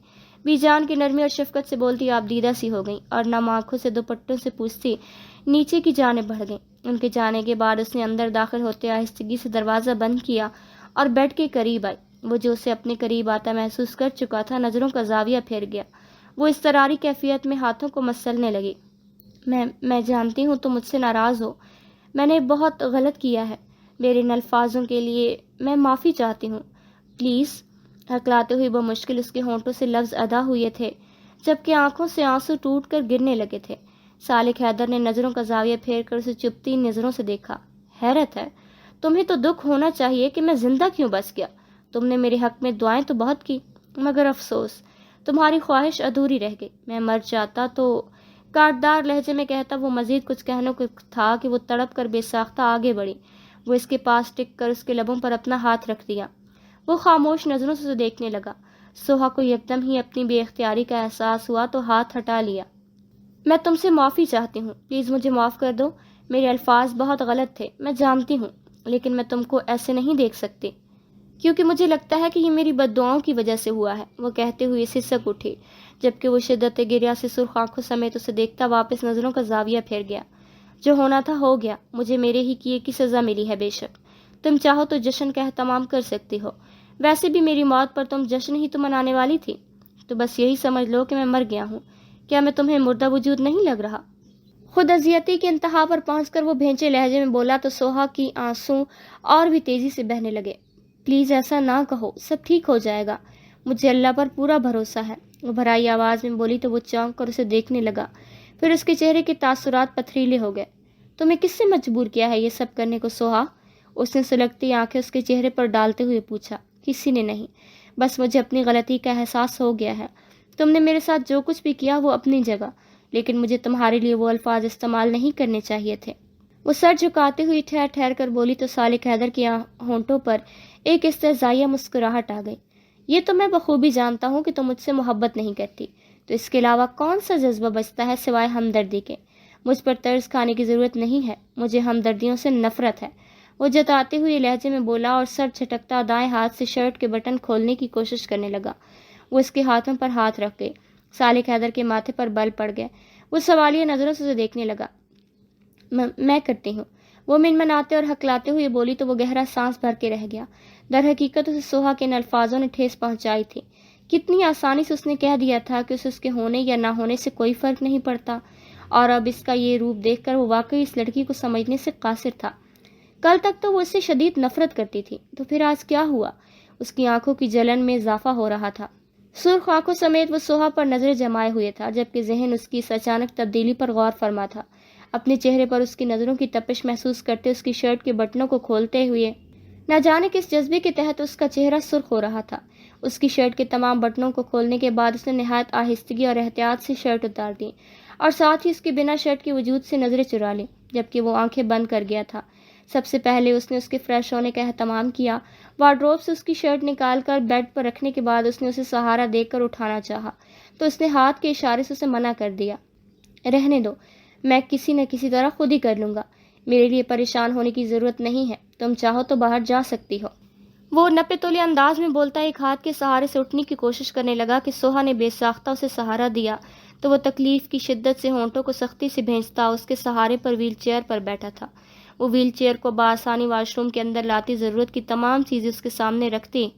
بی جان کی نرمی اور شفقت سے بولتی آپ دیدہ سی ہو گئیں اور نم آنکھوں سے دوپٹوں سے پوچھتی نیچے کی جانب بڑھ گئیں۔ ان کے جانے کے بعد اس نے اندر داخل ہوتے آہستگی سے دروازہ بند کیا اور بیڈ کے قریب آئی۔ وہ جو اسے اپنے قریب آتا محسوس کر چکا تھا، نظروں کا زاویہ پھیر گیا۔ وہ اضطراری کیفیت میں ہاتھوں کو مسلنے لگی۔ میں جانتی ہوں تم مجھ سے ناراض ہو، میں نے بہت غلط کیا ہے، میرے ان الفاظوں کے لیے میں معافی چاہتی ہوں، پلیز۔ ہکلاتے ہوئے بمشکل اس کے ہونٹوں سے لفظ ادا ہوئے تھے، جبکہ آنکھوں سے آنسو ٹوٹ کر گرنے لگے تھے۔ صالح حیدر نے نظروں کا زاویہ پھیر کر اسے چپتی نظروں سے دیکھا۔ حیرت ہے، تمہیں تو دکھ ہونا چاہیے کہ میں زندہ کیوں بچ گیا۔ تم نے میرے حق میں دعائیں تو بہت کی، مگر افسوس تمہاری خواہش ادھوری رہ گئی۔ میں مر جاتا تو، کاٹدار لہجے میں کہتا وہ مزید کچھ کہنے کو تھا کہ وہ تڑپ کر بے ساختہ آگے بڑھی۔ وہ اس کے پاس ٹک کر اس کے لبوں پر اپنا ہاتھ رکھ دیا۔ وہ خاموش نظروں سے اسے دیکھنے لگا۔ سوہا کو یکدم ہی اپنی بے اختیاری کا احساس ہوا تو ہاتھ ہٹا لیا۔ میں تم سے معافی چاہتی ہوں، پلیز مجھے معاف کر دو، میرے الفاظ بہت غلط تھے، میں جانتی ہوں، لیکن میں تم کو ایسے نہیں دیکھ سکتی، کیونکہ مجھے لگتا ہے کہ یہ میری بد دعاؤں کی وجہ سے ہوا ہے۔ وہ کہتے ہوئے سسک اٹھی، جبکہ وہ شدت گریہ سے سرخ آنکھوں سمیت اسے دیکھتا واپس نظروں کا زاویہ پھیر گیا۔ جو ہونا تھا ہو گیا، مجھے میرے ہی کیے کی سزا ملی ہے۔ بے شک تم چاہو تو جشن کا اہتمام کر سکتی ہو، ویسے بھی میری موت پر تم جشن ہی تو منانے والی تھی، تو بس یہی سمجھ لو کہ میں مر گیا ہوں۔ کیا میں تمہیں مردہ وجود نہیں لگ رہا؟ خود اذیتی کی انتہا پر پہنچ کر وہ بھینچے لہجے میں بولا تو سوہا کی آنسو اور بھی تیزی سے بہنے لگے۔ پلیز ایسا نہ کہو، سب ٹھیک ہو جائے گا، مجھے اللہ پر پورا بھروسہ ہے۔ وہ بھرائی آواز میں بولی تو وہ چونک کر اسے دیکھنے لگا، پھر اس کے چہرے کے تاثرات پتھریلے ہو گئے۔ تمہیں کس سے مجبور کیا ہے یہ سب کرنے کو سوہا؟ اس نے سلگتی آنکھیں اس کے چہرے پر ڈالتے ہوئے پوچھا۔ کسی نے نہیں، بس مجھے اپنی غلطی کا احساس ہو گیا ہے۔ تم نے میرے ساتھ جو کچھ بھی کیا وہ اپنی جگہ، لیکن مجھے تمہارے لیے وہ الفاظ استعمال نہیں کرنے چاہیے تھے۔ وہ سر جھکاتے ہوئی ٹھہر ٹھہر کر بولی تو صالح حیدر کے ہونٹوں پر ایک استہزائیہ مسکراہٹ آ گئی۔ یہ تو میں بخوبی جانتا ہوں کہ تم مجھ سے محبت نہیں کرتی، تو اس کے علاوہ کون سا جذبہ بچتا ہے سوائے ہمدردی کے؟ مجھ پر طرز کھانے کی ضرورت نہیں ہے، مجھے ہمدردیوں سے نفرت ہے، وہ جتاتے ہوئے لہجے میں بولا اور سر جھٹکتا دائیں ہاتھ سے شرٹ کے بٹن کھولنے کی کوشش کرنے لگا۔ وہ اس کے ہاتھوں پر ہاتھ رکھ گئی۔ صالح حیدر کے ماتھے پر بل پڑ گئے۔ وہ سوالیہ نظروں سے اسے دیکھنے لگا۔ میں کرتی ہوں، وہ منمناتے اور ہکلاتے ہوئے بولی تو وہ گہرا سانس بھر کے رہ گیا۔ در حقیقت اسے سوہا کے ان الفاظوں نے ٹھیس پہنچائی تھی۔ کتنی آسانی سے اس نے کہہ دیا تھا کہ اسے اس کے ہونے یا نہ ہونے سے کوئی فرق نہیں پڑتا، اور اب اس کا یہ روپ دیکھ کر وہ واقعی اس لڑکی کو سمجھنے سے قاصر تھا۔ کل تک تو وہ اس سے شدید نفرت کرتی تھی، تو پھر آج کیا ہوا؟ اس کی آنکھوں کی جلن میں اضافہ ہو رہا تھا۔ سرخ آنکھوں سمیت وہ سوہا پر نظریں جمائے ہوئے تھا، جبکہ ذہن اس کی اس اچانک تبدیلی پر غور فرما تھا۔ اپنے چہرے پر اس کی نظروں کی تپش محسوس کرتے اس کی شرٹ کے بٹنوں کو کھولتے ہوئے نہ جانے کس جذبے کے تحت اس کا چہرہ سرخ ہو رہا تھا۔ اس کی شرٹ کے تمام بٹنوں کو کھولنے کے بعد اس نے نہایت آہستگی اور احتیاط سے شرٹ اتار دی، اور ساتھ ہی اس کے بنا شرٹ کے وجود سے نظریں چرا لی، جبکہ وہ آنکھیں بند کر گیا تھا۔ سب سے پہلے اس نے اس کے فریش ہونے کا اہتمام کیا۔ وارڈروب سے اس کی شرٹ نکال کر بیڈ پر رکھنے کے بعد اس نے اسے سہارا دے کر اٹھانا چاہا، تو اس نے ہاتھ کے اشارے سے اسے منع کر دیا۔ رہنے دو، میں کسی نہ کسی طرح خود ہی کر لوں گا، میرے لیے پریشان ہونے کی ضرورت نہیں ہے، تم چاہو تو باہر جا سکتی ہو۔ وہ نپے تولے انداز میں بولتا ایک ہاتھ کے سہارے سے اٹھنے کی کوشش کرنے لگا کہ سوہا نے بے ساختہ اسے سہارا دیا، تو وہ تکلیف کی شدت سے ہونٹوں کو سختی سے بھینچتا اس کے سہارے پر ویل چیئر پر بیٹھا تھا۔ وہ ویل چیئر کو بآسانی واش روم کے اندر لاتی، ضرورت کی تمام چیزیں اس کے سامنے رکھتی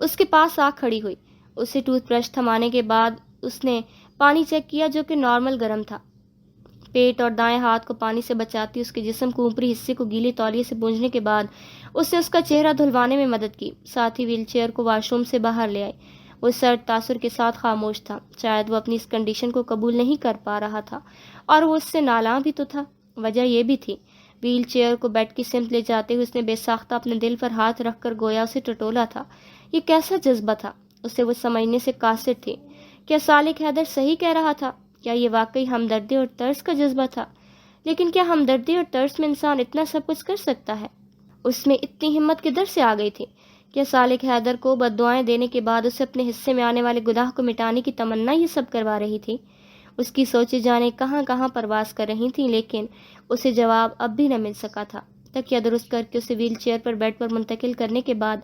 اس کے پاس آ کھڑی ہوئی۔ اسے ٹوتھ برش تھمانے کے بعد اس نے پانی چیک کیا، جو کہ نارمل گرم تھا۔ پیٹ اور دائیں ہاتھ کو پانی سے بچاتی اس کے جسم کو اوپری حصے کو گیلے تولیے سے پونجھنے کے بعد اس نے اس کا چہرہ دھلوانے میں مدد کی، ساتھ ہی ویل چیئر کو واش روم سے باہر لے آئی۔ وہ سرد تاثر کے ساتھ خاموش تھا، شاید وہ اپنی اس کنڈیشن کو قبول نہیں کر پا رہا تھا، اور وہ اس سے نالاں بھی تو تھا۔ وجہ یہ بھی تھی، ویل چیئر کو بیڈ کی سمت لے جاتے ہوئے اس نے بے ساختہ اپنے دل پر ہاتھ رکھ کر گویا اسے ٹٹولا تھا۔ یہ کیسا جذبہ تھا؟ اسے وہ سمجھنے سے قاصر تھی۔ کیا صالح حیدر صحیح کہہ رہا تھا؟ کیا یہ واقعی ہمدردی اور ترس کا جذبہ تھا؟ لیکن کیا ہمدردی اور ترس میں انسان اتنا سب کچھ کر سکتا ہے؟ اس میں اتنی ہمت کدھر سے آ گئی تھی؟ کیا صالح حیدر کو بد دعائیں دینے کے بعد اسے اپنے حصے میں آنے والے گناہ کو مٹانے کی تمنا یہ سب کروا رہی تھی؟ اس کی سوچیں جانے کہاں کہاں پرواز کر رہی تھیں، لیکن اسے جواب اب بھی نہ مل سکا تھا۔ تکیہ درست کر کے اسے ویل چیئر پر بیڈ پر منتقل کرنے کے بعد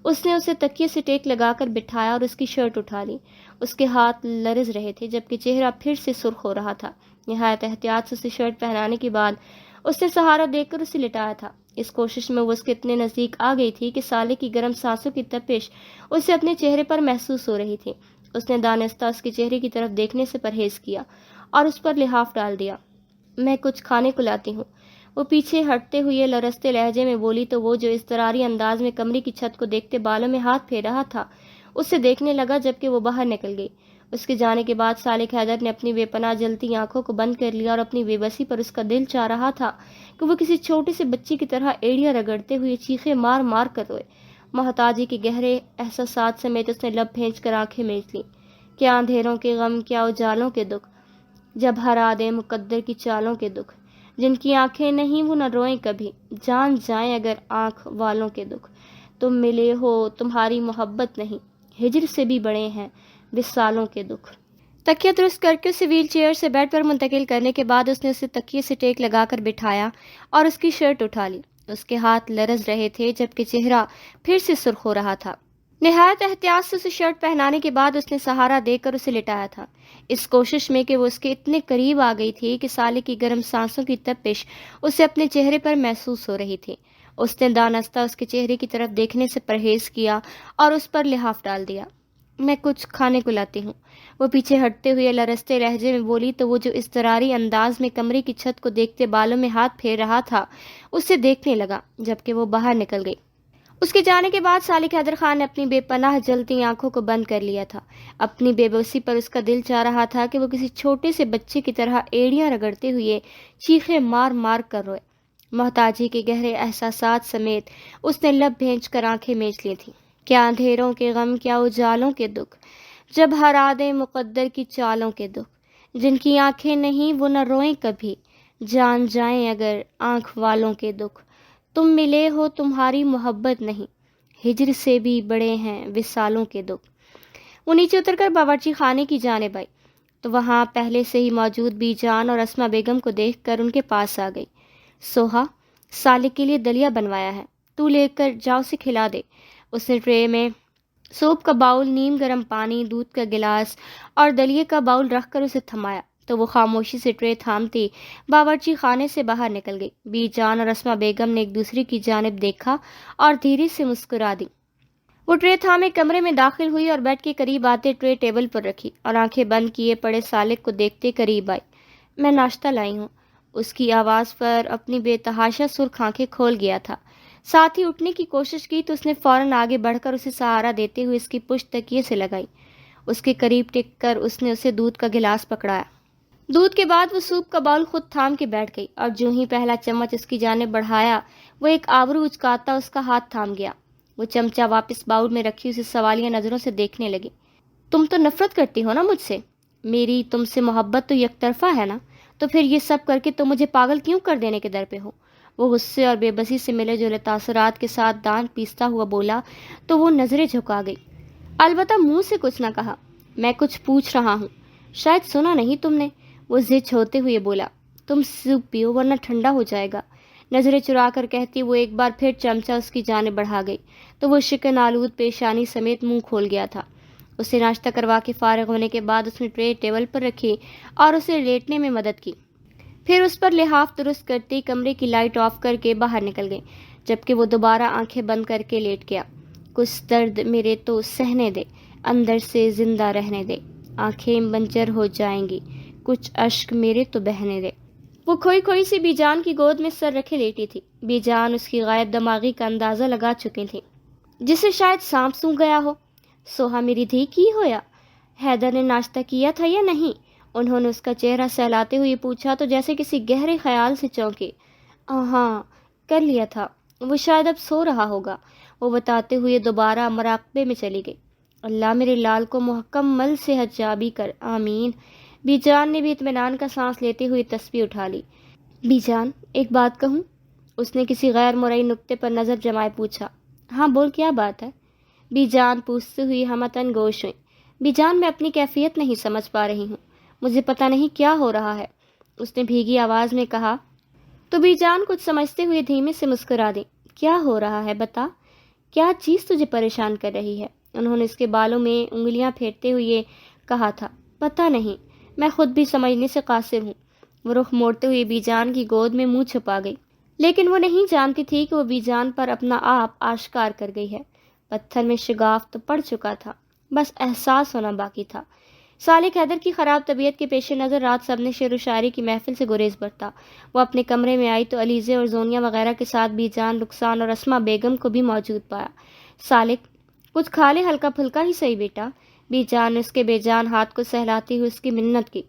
اس نے اسے تکیے سے ٹیک لگا کر بٹھایا اور اس کی شرٹ اٹھا لی۔ اس کے ہاتھ لرز رہے تھے، جبکہ چہرہ پھر سے سرخ ہو رہا تھا۔ نہایت احتیاط سے اسے شرٹ پہنانے کے بعد اس نے سہارا دے کر اسے لٹایا تھا۔ اس کوشش میں وہ اس کے اتنے نزدیک آ گئی تھی کہ صالح کی گرم سانسوں کی تپش اسے اپنے چہرے پر محسوس ہو رہی تھی۔ اس نے دانستہ اس کے چہرے کی طرف دیکھنے سے پرہیز کیا اور اس پر لحاف ڈال دیا۔ میں کچھ کھانے کو لاتی ہوں، وہ پیچھے ہٹتے ہوئے لرزتے لہجے میں بولی تو وہ جو اضطراری انداز میں کمرے کی چھت کو دیکھتے بالوں میں ہاتھ پھیر رہا تھا اسے دیکھنے لگا، جبکہ وہ باہر نکل گئی۔ اس کے جانے کے بعد صالح حیدر نے اپنی بے پناہ جلتی آنکھوں کو بند کر لیا، اور اپنی بے بسی پر اس کا دل چاہ رہا تھا کہ وہ کسی چھوٹے سے بچی کی طرح ایڑیاں رگڑتے ہوئے چیخے مار مار کر روئے۔ محتاجی کے گہرے احساسات سمیت اس نے لب بھینچ کر آنکھیں میچ لی۔ کیا اندھیروں کے غم، کیا اجالوں کے دکھ، جب ہرا دے مقدر کی چالوں کے دکھ، جن کی آنکھیں نہیں وہ نہ روئیں کبھی، جان جائیں اگر آنکھ والوں کے دکھ۔ تم ملے ہو تمہاری محبت نہیں، ہجر سے بھی بڑے ہیں وصالوں کے دکھ۔ تکیہ درست کر کے اسے ویل چیئر سے بیڈ پر منتقل کرنے کے بعد اس نے اسے تکیے سے ٹیک لگا کر بٹھایا اور اس کی شرٹ اٹھا لی۔ اس کے ہاتھ لرز رہے تھے، جبکہ چہرہ پھر سے سرخ ہو رہا تھا۔ نہایت احتیاط سے اسے شرٹ پہنانے کے بعد اس نے سہارا دے کر اسے لٹایا تھا، اس کوشش میں کہ وہ اس کے اتنے قریب آ گئی تھی کہ صالح کی گرم سانسوں کی تپش اسے اپنے چہرے پر محسوس ہو رہی تھی۔ اس نے دانستہ اس کے چہرے کی طرف دیکھنے سے پرہیز کیا اور اس پر لحاف ڈال دیا۔ میں کچھ کھانے کو لاتی ہوں، وہ پیچھے ہٹتے ہوئے لرزتے لہجے میں بولی تو وہ جو اضطراری انداز میں کمرے کی چھت کو دیکھتے بالوں میں ہاتھ پھیر رہا تھا اسے دیکھنے لگا، جبکہ وہ باہر نکل گئی۔ اس کے جانے کے بعد صالح حیدر خان نے اپنی بے پناہ جلتی آنکھوں کو بند کر لیا تھا۔ اپنی بے بسی پر اس کا دل چاہ رہا تھا کہ وہ کسی چھوٹے سے بچے کی طرح ایڑیاں رگڑتے ہوئے چیخے مار مار کر روئے۔ محتاجی کے گہرے احساسات سمیت اس نے لب بھینچ کر آنکھیں میچ لی تھیں۔ کیا اندھیروں کے غم، کیا اجالوں کے دکھ، جب ہرا دے مقدر کی چالوں کے دکھ. جن کی آنکھیں نہیں وہ نہ روئیں کبھی، جان جائیں اگر آنکھ والوں کے دکھ. تم ملے ہو تمہاری محبت نہیں، ہجر سے بھی بڑے ہیں وصالوں کے دکھ. وہ نیچے اتر کر باورچی خانے کی جانب آئی تو وہاں پہلے سے ہی موجود بی جان اور اسما بیگم کو دیکھ کر ان کے پاس آ گئی. سوہا، سالک کے لیے دلیا بنوایا ہے، تو لے کر جا اسے کھلا دے. اس نے ٹرے میں سوپ کا باؤل، نیم گرم پانی، دودھ کا گلاس اور دلیے کا باؤل رکھ کر اسے تھمایا تو وہ خاموشی سے ٹرے تھامتی باورچی خانے سے باہر نکل گئی. بی جان اور اسما بیگم نے ایک دوسرے کی جانب دیکھا اور دھیرے سے مسکرا دی. وہ ٹرے تھامے کمرے میں داخل ہوئی اور بیڈ کے قریب آتے ٹرے ٹیبل پر رکھی اور آنکھیں بند کیے پڑے سالک کو دیکھتے قریب آئی. میں ناشتہ لائی ہوں. اس کی آواز پر اپنی بے تحاشا سرخ آنکھیں کھول گیا تھا. ساتھ ہی اٹھنے کی کوشش کی تو اس نے فوراً آگے بڑھ کر اسے سہارا دیتے ہوئے اس کی پشت تکیے سے لگائی. اس کے قریب ٹک کر اس نے اسے دودھ کا گلاس پکڑایا. دودھ کے بعد وہ سوپ کا باؤل خود تھام کے بیٹھ گئی اور جو ہی پہلا چمچ اس کی جانب بڑھایا وہ ایک آبرو اچکاتا اس کا ہاتھ تھام گیا. وہ چمچہ واپس باؤل میں رکھی اسے سوالیہ نظروں سے دیکھنے لگی. تم تو نفرت کرتی ہو نا مجھ سے؟ میری تم سے محبت تو یک طرفہ ہے نا، تو پھر یہ سب کر کے تم مجھے پاگل کیوں کر دینے کے در پہ ہو؟ وہ غصے اور بے بسی سے ملے جلے تاثرات کے ساتھ دانت پیستا ہوا بولا تو وہ نظریں جھکا گئی. البتہ منہ سے کچھ نہ کہا. میں کچھ پوچھ رہا ہوں، شاید سنا نہیں تم نے. وہ زچ ہوتے ہوئے بولا. تم سوپ پیو ورنہ ٹھنڈا ہو جائے گا. نظریں چرا کر کہتی وہ ایک بار پھر چمچہ اس کی جانب بڑھا گئی تو وہ شکن آلود پیشانی سمیت منہ کھول گیا تھا. اسے ناشتہ کروا کے فارغ ہونے کے بعد اس نے ٹرے ٹیبل پر رکھی اور اسے لیٹنے میں مدد کی. پھر اس پر لحاف درست کرتے کمرے کی لائٹ آف کر کے باہر نکل گئی جبکہ وہ دوبارہ آنکھیں بند کر کے لیٹ گیا. کچھ درد میرے تو سہنے دے، اندر سے زندہ رہنے دے، آنکھیں بنجر ہو جائیں گی، کچھ اشک میرے تو بہنے دے. وہ کھوئی کھوئی سی بی جان کی گود میں سر رکھے لیٹی تھی. بی جان اس کی غائب دماغی کا اندازہ لگا چکی تھی، جسے شاید سانپ سونگھ گیا ہو. سوہا میری دھی کی ہویا؟ حیدر نے ناشتہ کیا تھا یا نہیں؟ انہوں نے اس کا چہرہ سہلاتے ہوئے پوچھا تو جیسے کسی گہرے خیال سے چونکی. ہاں کر لیا تھا، وہ شاید اب سو رہا ہوگا، وہ بتاتے ہوئے دوبارہ مراقبے میں چلی گئی. اللہ میرے لال کو مکمل صحت یابی کر، آمین. بی جان نے بھی اطمینان کا سانس لیتے ہوئے تسبیح اٹھا لی. بی جان ایک بات کہوں؟ اس نے کسی غیر مرئی نقطے پر نظر جمائے پوچھا. ہاں بول، کیا بات ہے؟ بی جان پوچھتے ہوئی ہمتن گوش ہوئی. بی جان میں اپنی کیفیت نہیں سمجھ پا رہی ہوں، مجھے پتہ نہیں کیا ہو رہا ہے، اس نے بھیگی آواز میں کہا. تو بی جان کچھ سمجھتے ہوئے دھیمے سے مسکرا دی. کیا ہو رہا ہے بتا، کیا چیز تجھے پریشان کر رہی ہے؟ انہوں نے اس کے بالوں میں انگلیاں پھیرتے ہوئے کہا تھا. پتہ نہیں، میں خود بھی سمجھنے سے قاصر ہوں. وہ رخ موڑتے ہوئے بی جان کی گود میں منہ چھپا گئی، لیکن وہ نہیں جانتی تھی کہ وہ بی جان پر اپنا آپ آشکار کر گئی ہے. پتھر میں شگاف تو پڑ چکا تھا، بس احساس ہونا باقی تھا. سالک حیدر کی خراب طبیعت کے پیش نظر رات سب نے شعر و شاعری کی محفل سے گریز برتا. وہ اپنے کمرے میں آئی تو علیزے اور زونیا وغیرہ کے ساتھ بی جان، رخسان اور اسما بیگم کو بھی موجود پایا. سالک کچھ کھا لے، ہلکا پھلکا ہی صحیح بیٹا. بی جان نے اس کے بے جان ہاتھ کو سہلاتے ہوئے اس کی منت کی.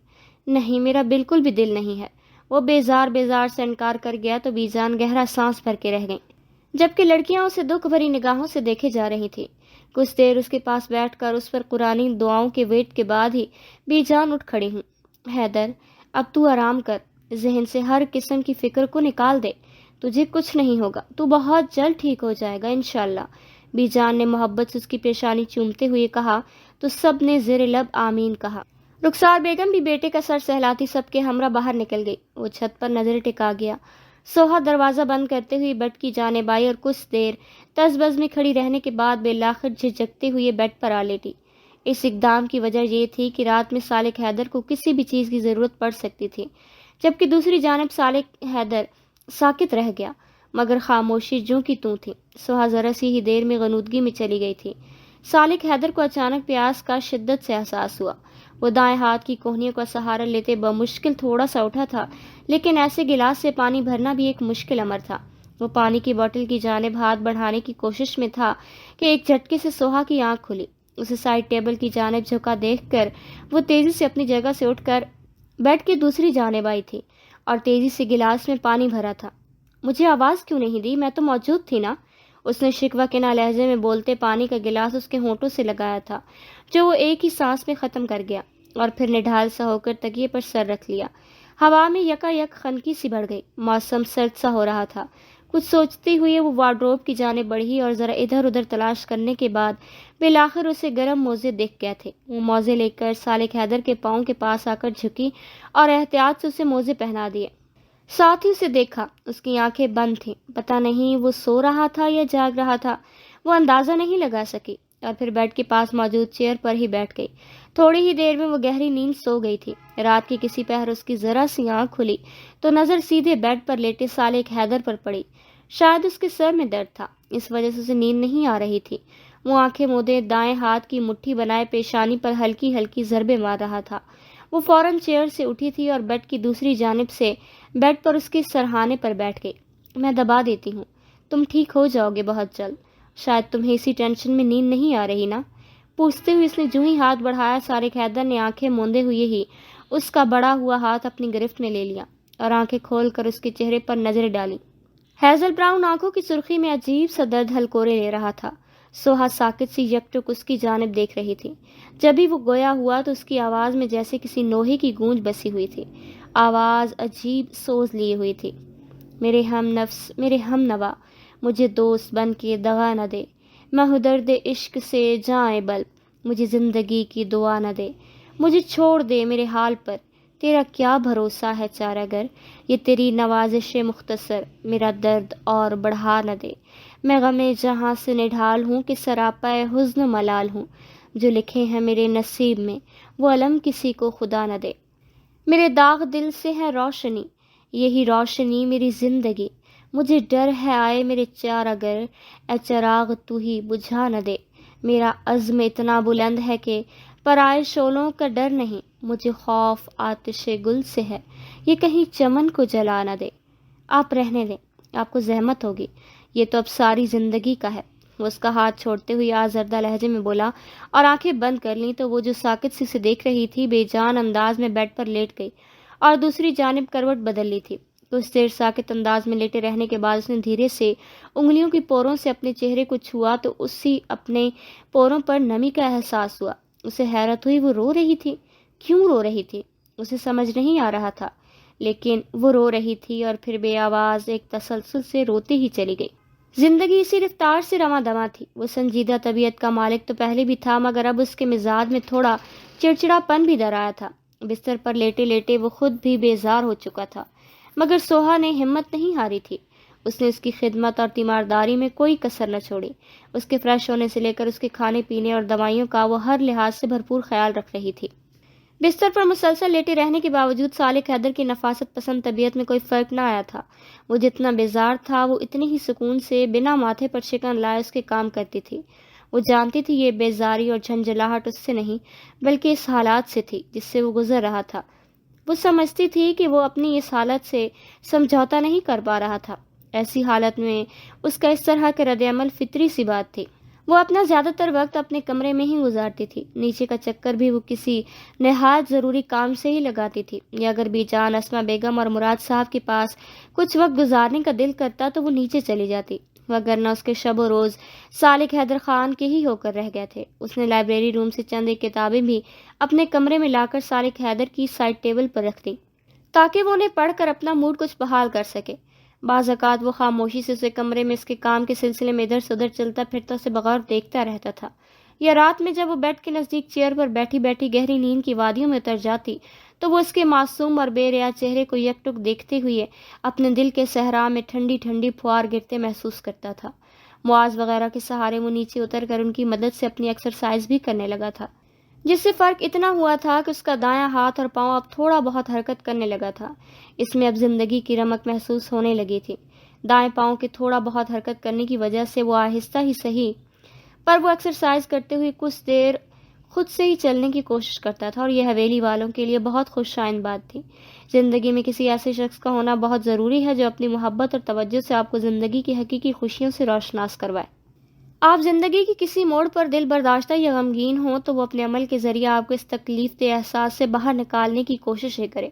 نہیں، میرا بالکل بھی دل نہیں ہے. وہ بیزار سے انکار کر گیا تو بی جان گہرا سانس بھر کے رہ گئیں، جبکہ لڑکیاں اسے دکھ بھری نگاہوں سے دیکھے جا رہی تھیں. کچھ دیر اس کے پاس بیٹھ کر اس پر قرآنی دعاؤں کے ویٹ کے بعد ہی بی جان اٹھ کھڑی ہوں. حیدر اب تو آرام کر، ذہن سے ہر قسم کی فکر کو نکال دے. تجھے کچھ نہیں ہوگا، تو بہت جلد ٹھیک ہو جائے گا انشاءاللہ. بی جان نے محبت سے اس کی پیشانی چومتے ہوئے کہا تو سب نے زیر لب آمین کہا. رخسار بیگم بھی بیٹے کا سر سہلاتی سب کے ہمراہ باہر نکل گئی. وہ چھت پر نظر ٹکا گیا. سوہا دروازہ بند کرتے ہوئے بیڈ کی جانب آئی اور کچھ دیر تز بز میں کھڑی رہنے کے بعد بالآخر جھجکتے ہوئے بیڈ پر آ لیٹی. اس اقدام کی وجہ یہ تھی کہ رات میں سالک حیدر کو کسی بھی چیز کی ضرورت پڑ سکتی تھی، جبکہ دوسری جانب سالک حیدر ساکت رہ گیا، مگر خاموشی جوں کی توں تھی. سوہا ذرا سی ہی دیر میں غنودگی میں چلی گئی تھی. سالک حیدر کو اچانک پیاس کا شدت سے احساس ہوا. وہ دائیں ہاتھ کی کوہنیوں کا سہارا لیتے بمشکل تھوڑا سا اٹھا تھا، لیکن ایسے گلاس سے پانی بھرنا بھی ایک مشکل امر تھا. وہ پانی کی بوتل کی جانب ہاتھ بڑھانے کی کوشش میں تھا کہ ایک جھٹکے سے سوہا کی آنکھ کھلی. اسے سائڈ ٹیبل کی جانب جھکا دیکھ کر وہ تیزی سے اپنی جگہ سے اٹھ کر بیڈ کی دوسری جانب آئی تھی اور تیزی سے گلاس میں پانی بھرا تھا. مجھے آواز کیوں نہیں دی؟ میں تو موجود تھی نا. اس نے شکوہ کے نہ لہجے میں بولتے پانی کا گلاس اس کے ہونٹوں سے لگایا تھا، جو وہ ایک ہی سانس میں ختم کر گیا، اور پھر نڈھال سا ہو کر تکیے پر سر رکھ لیا۔ ہوا میں یکا یک خنکی سی بڑھ گئی، موسم سرد سا ہو رہا تھا۔ کچھ سوچتے ہوئے وہ وارڈروب کی جانب بڑھی اور ذرا ادھر ادھر تلاش کرنے کے بعد بالآخر اسے گرم موزے دکھ گئے تھے۔ وہ موزے لے کر صالح حیدر کے پاؤں کے پاس آ کر جھکی اور احتیاط سے اسے موزے پہنا دیے۔ ساتھ ہی اسے دیکھا، اس کی آنکھیں بند تھیں، پتہ نہیں وہ سو رہا تھا یا جاگ رہا تھا، وہ اندازہ نہیں لگا سکی، اور پھر بیڈ کے پاس موجود چیئر پر ہی بیٹھ گئی۔ تھوڑی ہی دیر میں وہ گہری نیند سو گئی تھی۔ رات کی کسی پہر اس کی ذرا سی آنکھ کھلی تو نظر سیدھے بیڈ پر لیٹے صالح حیدر پر پڑی۔ شاید اس کے سر میں درد تھا، اس وجہ سے اسے نیند نہیں آ رہی تھی۔ وہ آنکھیں مودے دائیں ہاتھ کی مٹھی بنائے پیشانی پر ہلکی ہلکی ضربیں مار رہا تھا۔ وہ فوراً چیئر سے اٹھی تھی اور بیڈ کی دوسری جانب سے بیڈ پر اس کے سرہانے پر بیٹھ گئی۔ میں دبا دیتی ہوں، تم ٹھیک ہو جاؤ گے بہت جلد۔ شاید تمہیں اسی ٹینشن میں نیند نہیں آ رہی نا؟ پوچھتے ہوئے اس نے جو ہی ہاتھ بڑھایا، صالح حیدر نے آنکھیں موندے ہوئے ہی اس کا بڑا ہوا ہاتھ اپنی گرفت میں لے لیا اور آنکھیں کھول کر اس کے چہرے پر نظریں ڈالیں۔ ہیزل براؤن آنکھوں کی سرخی میں عجیب سا درد ہلکورے لے رہا تھا۔ سوہا ساکت سی یکٹک اس کی جانب دیکھ رہی تھی۔ جب بھی وہ گویا ہوا تو اس کی آواز میں جیسے کسی نوحے کی گونج بسی ہوئی تھی۔ آواز عجیب سوز لیے ہوئی تھی۔ میرے ہم نفس، میرے ہم نوا، مجھے دوست بن کے دغا نہ دے، میں درد عشق سے جائیں بل، مجھے زندگی کی دعا نہ دے، مجھے چھوڑ دے میرے حال پر، تیرا کیا بھروسہ ہے چارہ گر، یہ تیری نوازش مختصر میرا درد اور بڑھا نہ دے، میں غم جہاں سے نڈھال ہوں کہ سراپا حزن ملال ہوں، جو لکھے ہیں میرے نصیب میں وہ علم کسی کو خدا نہ دے، میرے داغ دل سے ہے روشنی، یہی روشنی میری زندگی، مجھے ڈر ہے آئے میرے چارہ گر، اے چراغ تو ہی بجھا نہ دے، میرا عزم اتنا بلند ہے کہ پرائے شعلوں کا ڈر نہیں، مجھے خوف آتش گل سے ہے، یہ کہیں چمن کو جلا نہ دے۔ آپ رہنے دیں، آپ کو زحمت ہوگی، یہ تو اب ساری زندگی کا ہے۔ وہ اس کا ہاتھ چھوڑتے ہوئے آزردہ لہجے میں بولا اور آنکھیں بند کر لیں تو وہ جو ساکت سی سے دیکھ رہی تھی بے جان انداز میں بیڈ پر لیٹ گئی اور دوسری جانب کروٹ بدل لی تھی۔ کچھ دیر ساکت انداز میں لیٹے رہنے کے بعد اس نے دھیرے سے انگلیوں کی پوروں سے اپنے چہرے کو چھوا تو اسی اپنے پوروں پر نمی کا احساس ہوا۔ اسے حیرت ہوئی، وہ رو رہی تھی۔ کیوں رو رہی تھی اسے سمجھ نہیں آ رہا تھا، لیکن وہ رو رہی تھی اور پھر بے آواز ایک تسلسل سے روتے ہی چلی گئی۔ زندگی اسی رفتار سے رواں دواں تھی۔ وہ سنجیدہ طبیعت کا مالک تو پہلے بھی تھا، مگر اب اس کے مزاج میں تھوڑا چڑچڑا پن بھی در آیا تھا۔ بستر پر لیٹے لیٹے وہ خود بھی بیزار ہو چکا تھا، مگر سوہا نے ہمت نہیں ہاری تھی۔ اس نے اس کی خدمت اور تیمارداری میں کوئی کسر نہ چھوڑی۔ اس کے فریش ہونے سے لے کر اس کے کھانے پینے اور دوائیوں کا وہ ہر لحاظ سے بھرپور خیال رکھ رہی تھی۔ بستر پر مسلسل لیٹے رہنے کے باوجود صالح حیدر کی نفاست پسند طبیعت میں کوئی فرق نہ آیا تھا۔ وہ جتنا بیزار تھا وہ اتنی ہی سکون سے بنا ماتھے پر شکن لائے اس کے کام کرتی تھی۔ وہ جانتی تھی یہ بیزاری اور جھنجھلاہٹ اس سے نہیں بلکہ اس حالات سے تھی جس سے وہ گزر رہا تھا۔ وہ سمجھتی تھی کہ وہ اپنی اس حالت سے سمجھوتا نہیں کر پا رہا تھا۔ ایسی حالت میں اس کا اس طرح کے رد عمل فطری سی بات تھی۔ وہ اپنا زیادہ تر وقت اپنے کمرے میں ہی گزارتی تھی۔ نیچے کا چکر بھی وہ کسی نہایت ضروری کام سے ہی لگاتی تھی، یا اگر بی جان اسما بیگم اور مراد صاحب کے پاس کچھ وقت گزارنے کا دل کرتا تو وہ نیچے چلی جاتی، وگرنہ اس کے شب و روز صالح حیدر خان کے ہی ہو کر رہ گئے تھے۔ اس نے لائبریری روم سے چند ایک کتابیں بھی اپنے کمرے میں لا کر صالح حیدر کی سائڈ ٹیبل پر رکھ دیں تاکہ وہ انہیں پڑھ کر اپنا موڈ کچھ بحال کر سکے۔ بعض اوقات وہ خاموشی سے اسے کمرے میں اس کے کام کے سلسلے میں ادھر سے ادھر چلتا پھرتا اسے بغور دیکھتا رہتا تھا، یا رات میں جب وہ بیڈ کے نزدیک چیئر پر بیٹھی بیٹھی گہری نیند کی وادیوں میں اتر جاتی تو وہ اس کے معصوم اور بے ریا چہرے کو یک ٹک دیکھتے ہوئے اپنے دل کے صحرا میں ٹھنڈی ٹھنڈی پھوار گرتے محسوس کرتا تھا۔ معاذ وغیرہ کے سہارے وہ نیچے اتر کر ان کی مدد سے اپنی ایکسرسائز بھی کرنے لگا تھا، جس سے فرق اتنا ہوا تھا کہ اس کا دایاں ہاتھ اور پاؤں اب تھوڑا بہت حرکت کرنے لگا تھا۔ اس میں اب زندگی کی رمق محسوس ہونے لگی تھی۔ دائیں پاؤں کے تھوڑا بہت حرکت کرنے کی وجہ سے وہ آہستہ ہی صحیح پر وہ ایکسرسائز کرتے ہوئے کچھ دیر خود سے ہی چلنے کی کوشش کرتا تھا، اور یہ حویلی والوں کے لیے بہت خوش شائن بات تھی۔ زندگی میں کسی ایسے شخص کا ہونا بہت ضروری ہے جو اپنی محبت اور توجہ سے آپ کو زندگی کی حقیقی خوشیوں سے روشناس کروائے۔ آپ زندگی کی کسی موڑ پر دل برداشتہ یا غمگین ہوں تو وہ اپنے عمل کے ذریعے آپ کو اس تکلیف دہ احساس سے باہر نکالنے کی کوشش ہی کرے۔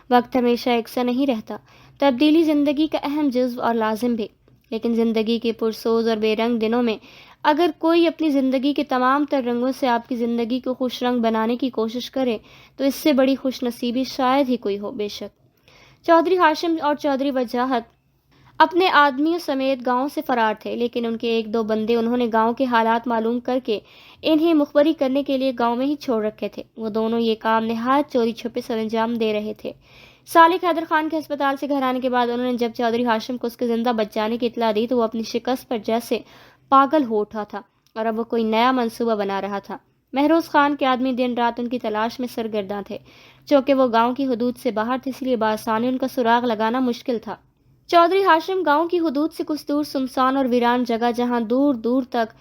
وقت ہمیشہ یکساں نہیں رہتا، تبدیلی زندگی کا اہم جزو اور لازم بھی، لیکن زندگی کے پرسوز اور بے رنگ دنوں میں اگر کوئی اپنی زندگی کے تمام تر رنگوں سے آپ کی زندگی کو خوش رنگ بنانے کی کوشش کرے تو اس سے بڑی خوش نصیبی شاید ہی کوئی ہو۔ بے شک چودھری ہاشم اور چودھری وجاہت اپنے آدمیوں سمیت گاؤں سے فرار تھے، لیکن ان کے ایک دو بندے انہوں نے گاؤں کے حالات معلوم کر کے انہیں مخبری کرنے کے لیے گاؤں میں ہی چھوڑ رکھے تھے۔ وہ دونوں یہ کام نہایت چوری چھپے سر انجام دے رہے تھے۔ سالک حیدر خان کے ہسپتال سے گھر آنے کے بعد انہوں نے جب چودھری ہاشم کو اس کے زندہ بچ جانے کی اطلاع دی تو وہ اپنی شکست پر جیسے پاگل ہو اٹھا تھا اور اب وہ کوئی نیا منصوبہ بنا رہا تھا۔ مہروز خان کے آدمی دن رات ان کی تلاش میں سرگرداں تھے۔ چونکہ وہ گاؤں کی حدود سے باہر تھے، اس لیے بآسانی ان کا سراغ لگانا مشکل تھا۔ چودھری ہاشم گاؤں کی حدود سے کچھ دور سنسان اور ویران جگہ، جہاں دور دور تک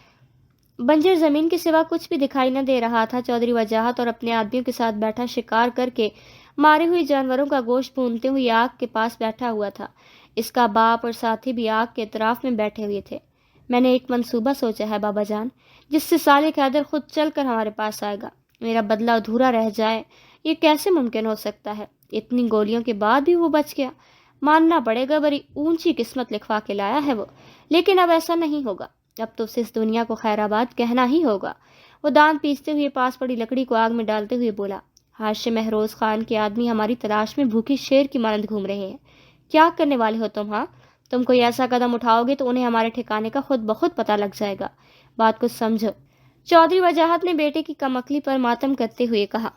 بنجر زمین کے سوا کچھ بھی دکھائی نہ دے رہا تھا، چودھری وجاہت اور اپنے آدمیوں کے ساتھ بیٹھا شکار کر کے مارے ہوئے جانوروں کا گوشت بھونتے ہوئے آگ کے پاس بیٹھا ہوا تھا۔ اس کا باپ اور ساتھی بھی آگ کے اطراف میں بیٹھے ہوئے تھے۔ میں نے ایک منصوبہ سوچا ہے بابا جان، جس سے سالک حیدر خود چل کر ہمارے پاس آئے گا۔ میرا بدلہ ادھورا رہ جائے یہ کیسے ممکن ہو سکتا ہے؟ اتنی گولیوں کے بعد بھی وہ بچ گیا، ماننا پڑے گا بڑی اونچی قسمت لکھوا کے لایا ہے وہ۔ لیکن اب ایسا نہیں ہوگا، اب تو اسے اس دنیا کو خیر آباد کہنا ہی ہوگا۔ وہ دانت پیستے ہوئے پاس پڑی لکڑی کو آگ میں ڈالتے ہوئے بولا، ہاشم مہروز خان کے آدمی ہماری تلاش میں بھوکے شیر کی مانند گھوم رہے ہیں۔ کیا کرنے والے ہو تم؟ ہاں، تم کوئی ایسا قدم اٹھاؤ گے تو انہیں ہمارے ٹھکانے کا خود بخود پتہ لگ جائے گا۔ بات کو سمجھو۔ چودھری وجاہت نے بیٹے کی کم عقلی پر ماتم کرتے ہوئے کہا۔